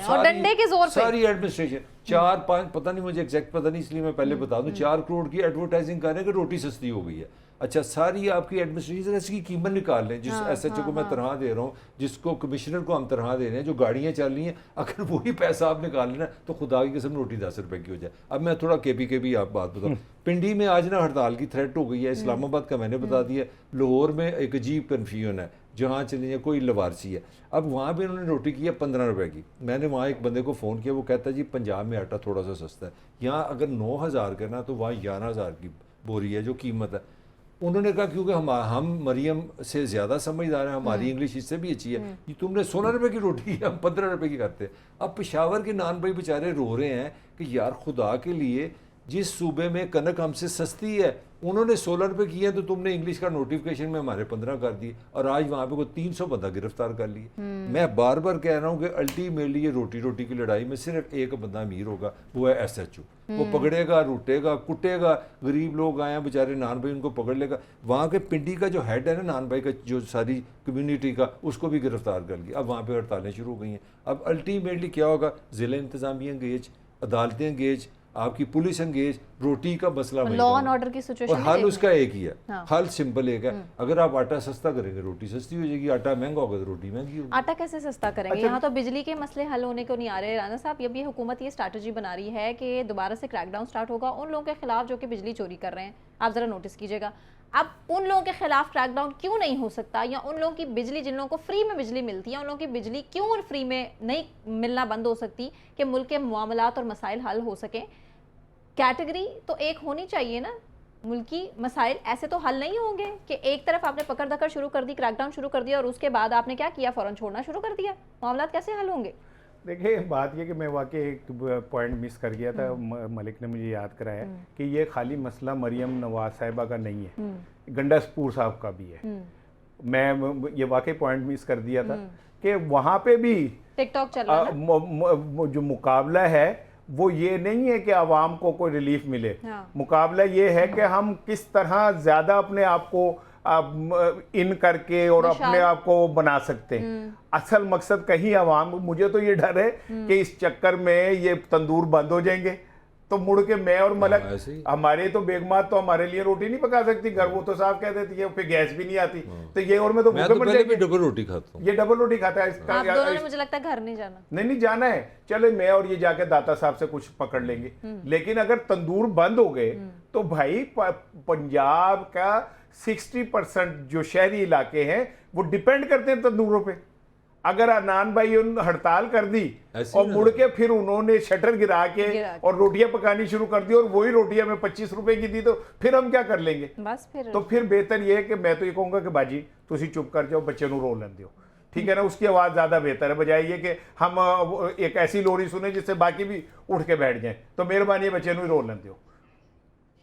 सारी एडमिनिस्ट्रेशन 4-5, पता नहीं मुझे एग्जैक्ट पता नहीं, इसलिए मैं पहले बता दूं, 4 करोड़ की एडवर्टाइजिंग कर रहे हैं कि रोटी सस्ती हो गई है। अच्छा, सारी आपकी एडमिनिस्ट्रेशन इसकी कीमत निकाल लें, जिस SHO को मैं तनख्वाह दे रहा हूँ, जिसको कमिश्नर को हम तनख्वाह दे रहे हैं, जो गाड़ियाँ चल रही हैं, अगर वही पैसा आप निकाल लेना तो खुदा की कसम रोटी 10 रुपए की हो जाए। अब मैं थोड़ा KPK भी आप बात बताऊँ, पिंडी में आज ना हड़ताल की थ्रेट हो गई है, इस्लामाबाद का मैंने बता दिया, लाहौर में एक अजीब कन्फ्यूजन है, जहाँ चलिए कोई लवारसी है। अब वहाँ पे उन्होंने रोटी की है 15 रुपए की। मैंने वहाँ एक बंदे को फ़ोन किया, वो कहता है जी पंजाब में आटा थोड़ा सा सस्ता है, यहाँ अगर 9,000 का ना तो वहाँ 11,000 की बोरी है जो कीमत है। उन्होंने कहा क्योंकि हम मरियम से ज़्यादा समझदार हैं, हमारी इंग्लिश इससे भी अच्छी है, कि तुमने 16 रुपए की रोटी है, हम 15 रुपए की करते हैं। अब पेशावर के नान भाई बेचारे रो रहे हैं कि यार खुदा के लिए, जिस सूबे में कनक हमसे सस्ती है उन्होंने 16 रुपये किए हैं, तो तुमने इंग्लिश का नोटिफिकेशन में हमारे 15 कर दिए, और आज वहाँ पे कोई 300 बंदा गिरफ्तार कर लिए। मैं बार बार कह रहा हूँ कि अल्टीमेटली ये रोटी की लड़ाई में सिर्फ एक बंदा अमीर होगा, वो है SHO। वो पकड़ेगा, रूटेगा, कुटेगा, गरीब लोग आए हैं बेचारे, नान भाई उनको पकड़ लेगा। वहाँ के पिंडी का जो हेड है ना नान भाई का, जो सारी कम्युनिटी का, उसको भी गिरफ्तार कर लिया। अब वहाँ पे हड़तालें शुरू हो गई हैं। अब अल्टीमेटली क्या होगा, ज़िला इंतज़ामिया एंगेज, अदालतें एंगेज, आपकी पुलिस एंगेज, रोटी का मसला लॉ एंड ऑर्डर की सिचुएशन, और हल उसका एक ही है। हल सिंपल एक है, अगर आप आटा सस्ता करेंगे रोटी सस्ती हो जाएगी, आटा महंगा होगा तो रोटी महंगी होगी। आटा कैसे सस्ता करेंगे? यहाँ तो बिजली के मसले हल होने को नहीं आ रहे राना साहब। ये भी हुकूमत ये स्ट्रैटेजी बना रही है कि दोबारा से क्रैकडाउन स्टार्ट होगा उन लोगों के खिलाफ जो कि बिजली चोरी कर रहे हैं। आप जरा नोटिस कीजिएगा, अब उन लोगों के खिलाफ क्रैकडाउन क्यों नहीं हो सकता, या उन लोगों की बिजली, जिन लोगों को फ्री में बिजली मिलती है, उन लोगों की बिजली क्यों फ्री में नहीं मिलना बंद हो सकती कि मुल्क के मामलात और मसाइल हल हो सकें? कैटेगरी तो एक होनी चाहिए ना, मुल्की मसाइल ऐसे तो हल नहीं होंगे कि एक तरफ आपने पकड़ दकड़ शुरू कर दी, क्रैकडाउन शुरू कर दिया, और उसके बाद आपने क्या किया, फ़ौरन छोड़ना शुरू कर दिया। मामलात कैसे हल होंगे? देखिए, बात ये कि मैं वाकई एक पॉइंट मिस कर गया था, मलिक ने मुझे याद कराया कि ये खाली मसला मरियम नवाज साहिबा का नहीं है, गंडासपुर साहब का भी है। मैं ये वाकई पॉइंट मिस कर दिया था कि वहाँ पे भी टिकटॉक चल रहा है। जो मुकाबला है वो ये नहीं है कि आवाम को कोई रिलीफ मिले, मुकाबला ये है कि हम किस तरह ज़्यादा अपने आप को इन करके और अपने आप को बना सकते हैं। असल मकसद कहीं आवाम, मुझे तो ये डर है कि इस चक्कर में ये तंदूर बंद हो जाएंगे तो मुड़ के मैं और मलक, हमारे तो बेगमात तो हमारे लिए रोटी नहीं पका सकती घर, वो तो साफ कह देती है, फिर गैस भी नहीं आती, तो ये और मैं तो पहले भी डबल रोटी खाता हूँ। ये डबल रोटी खाता है इसका। आप दोनों ने मुझे लगता है घर नहीं जाना। नहीं जाना है, चलो मैं और ये जाके दाता साहब से कुछ पकड़ लेंगे, लेकिन अगर तंदूर बंद हो गए तो भाई पंजाब का 60% जो शहरी इलाके हैं वो डिपेंड करते हैं तंदूरों पे। अगर अदनान भाई उन हड़ताल कर दी ऐसे और ही मुड़ के फिर उन्होंने शटर गिरा के गिरा के। और रोटियां पकानी शुरू कर दी और वही रोटियां में 25 रुपए की दी, तो फिर हम क्या कर लेंगे? बस फिर तो फिर बेहतर ये है कि मैं तो ये कहूंगा कि बाजी तुसी चुप कर जाओ, बच्चे नु रो लें दियो, ठीक है ना? उसकी आवाज ज्यादा बेहतर है, बजाय ये कि हम एक ऐसी लोरी सुने जिससे बाकी भी उठ के बैठ जाएं। तो मेहरबानी है बच्चे नु रो लें दियो।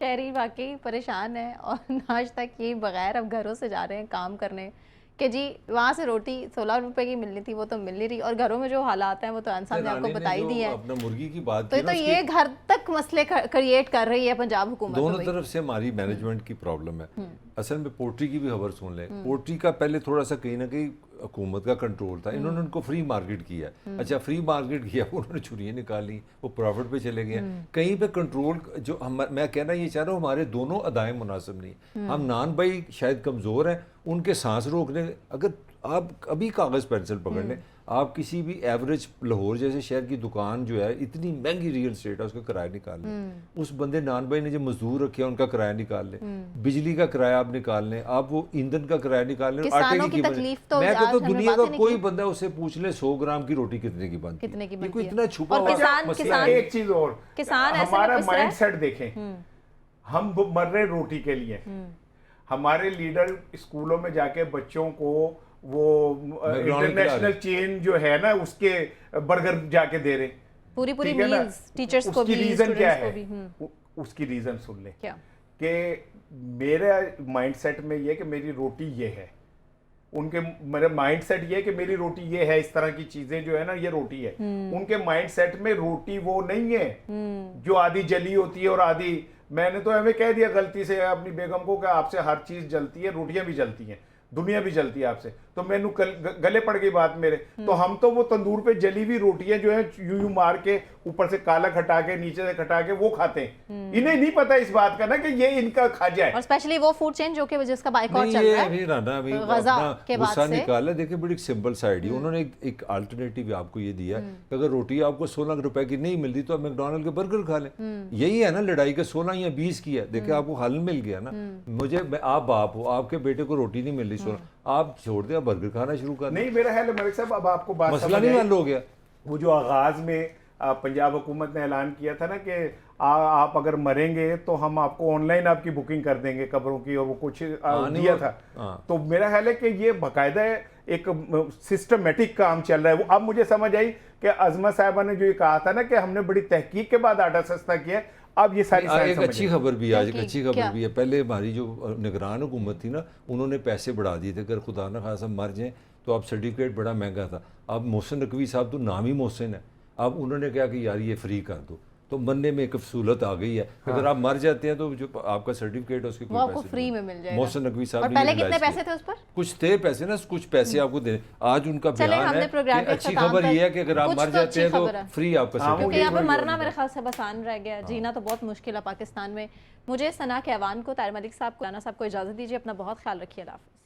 शहरी वाकई परेशान है और आज तक ये बगैर अब घरों से जा रहे हैं काम करने कि जी वहाँ से रोटी 16 रुपए की मिलनी थी वो तो मिल नहीं रही, और घरों में जो हालात हैं वो तो इंसान ने आपको बता ही दी है। अपना मुर्गी की बात तो की ना, ये घर तक मसले क्रिएट कर रही है पंजाब हुकूमत। दोनों तरफ से हमारी मैनेजमेंट की प्रॉब्लम है। असल में पोल्ट्री की भी खबर सुन ले, पोल्ट्री का पहले थोड़ा सा कहीं ना कहीं हुकूमत का कंट्रोल था, इन्होंने उनको फ्री मार्केट किया। अच्छा फ्री मार्केट किया, उन्होंने छुरियाँ निकाली, वो प्रॉफिट पे चले गए। कहीं पे कंट्रोल जो हम, मैं कहना ये चाह रहा हूँ हमारे दोनों अदाएं मुनासिब नहीं। हम नान भाई शायद कमज़ोर हैं, उनके सांस रोकने, अगर आप अभी कागज़ पेंसिल पकड़ लें, आप किसी भी एवरेज लाहौर जैसे शहर की दुकान जो है, इतनी महंगी रियल स्टेट है, उसका किराया निकाल लें। उस बंदे नान भाई ने जो मजदूर रखे हैं उनका किराया निकाल लें, बिजली का किराया आप निकाल लें, आप वो ईंधन का किराया निकाल लें, किसानों की तकलीफ तो मैं आज कहता हूँ हमने दुनिया बातें का नहीं कोई की। बंदा उससे पूछ ले 100 ग्राम की रोटी कितने की बनती कितने की ये बनती कोई है। इतना छुपा और हुआ किसान- मसला किसान- है। एक चीज और, किसान ऐसे में हमारा पिस रहा है। माइंड सेट देखें, हम मर रहे रोटी के लिए। हमारे लीडर स्कूलों में जाके बच्चों को वो इंटरनेशनल चेन जो है ना उसके बर्गर जाके दे रहे, पूरी ठीक है ना? मील्स टीचर्स को उसकी भी रीजन क्या स्टूडेंट्स को है? भी। उसकी रीजन सुन ले क्या? कि मेरे माइंडसेट में ये कि मेरी रोटी ये है, उनके मेरा माइंडसेट ये है कि मेरी रोटी ये है, इस तरह की चीजें जो है ना ये रोटी है। उनके माइंडसेट में रोटी वो नहीं है जो आधी जली होती है और आधी, मैंने तो हमें कह दिया गलती से अपनी बेगम को कि आपसे हर चीज जलती है, रोटियां भी जलती हैं, दुनिया भी जलती है आपसे, तो मैंने गले पड़ गई बात मेरे। तो हम तो वो तंदूर पे जली हुई रोटियां जो है यूं यूं मार के ऊपर से काला खटा के नीचे से खटा के वो खाते हैं। इन्हें नहीं पता इस बात का ना कि ये इनका खाजा है। और स्पेशली वो फूड चेन जो कि जिसका बाइकआउट नहीं, चल ये रहा है अभी राना अभी गजा अपना के बाद गुस्सा से। निकाला। देखिए बड़ी सिंपल साइड ही उन्होंने एक अल्टरनेटिव आपको ये दिया कि अगर रोटी आपको 16 रुपए की नहीं मिलती तो आप मैकडॉनल्ड के बर्गर खा लें। यही है ना लड़ाई का, 16 या 20 की है। देखिए आपको हल मिल गया ना। मुझे आप बाप हो, आपके बेटे को रोटी नहीं मिल रही 16, आप छोड़ दिया बर्गर खाना शुरू कर। नहीं मेरा ख्याल है मलिक साहब, अब आपको बात मसला समझ नहीं आई। हल हो गया। वो जो आगाज में पंजाब हुकूमत ने ऐलान किया था ना कि आप अगर मरेंगे तो हम आपको ऑनलाइन आपकी बुकिंग कर देंगे कब्रों की, और वो कुछ दिया था। तो मेरा ख्याल है कि ये बाकायदा एक सिस्टमेटिक काम चल रहा है। वो अब मुझे समझ आई कि अजमा साहिबा ने जो ये कहा था ना कि हमने बड़ी तहकीक के बाद आटा सस्ता किया, अब ये सारी एक अच्छी खबर भी आज, एक क्या अच्छी क्या? खबर भी है। पहले हमारी जो निगरान हुकूमत थी ना, उन्होंने पैसे बढ़ा दिए थे, अगर खुदा न खासा मर जाए तो अब सर्टिफिकेट बड़ा महंगा था। अब मोहसिन नकवी साहब तो नाम ही मोहसिन है, अब उन्होंने कहा कि यार ये फ्री कर दो, तो बनने में एक सहूलत आ गई है। अगर आप मर जाते हैं तो जो आपका सर्टिफिकेट है उसके वो कोई आपको पैसे फ्री नहीं। में मिल जाएगा। मोहसिन नकवी साहब और ने पहले ये कितने realize पैसे किया। थे उस पर? कुछ थे पैसे ना, कुछ पैसे आपको दे। आज उनका चलें, बयान हमने है प्रोग्राम कि के अच्छी ख़त्म खबर तक ये है कि अगर आप कुछ मर तो जाते अच्छी हैं तो खबर है। फ्री आपका हाँ, सर्टिफिकेट। क्योंकि यहाँ पे वही मरना वही मेरे ख्याल से बस आसान रह गया, जीना तो बहुत मुश्किल है पाकिस्तान में। मुझे सना के अवान को, ताहिर मलिक साहब को, राना साहब को इजाज़त दीजिए। अपना बहुत ख्याल रखिए। अल्लाह हाफ़िज़।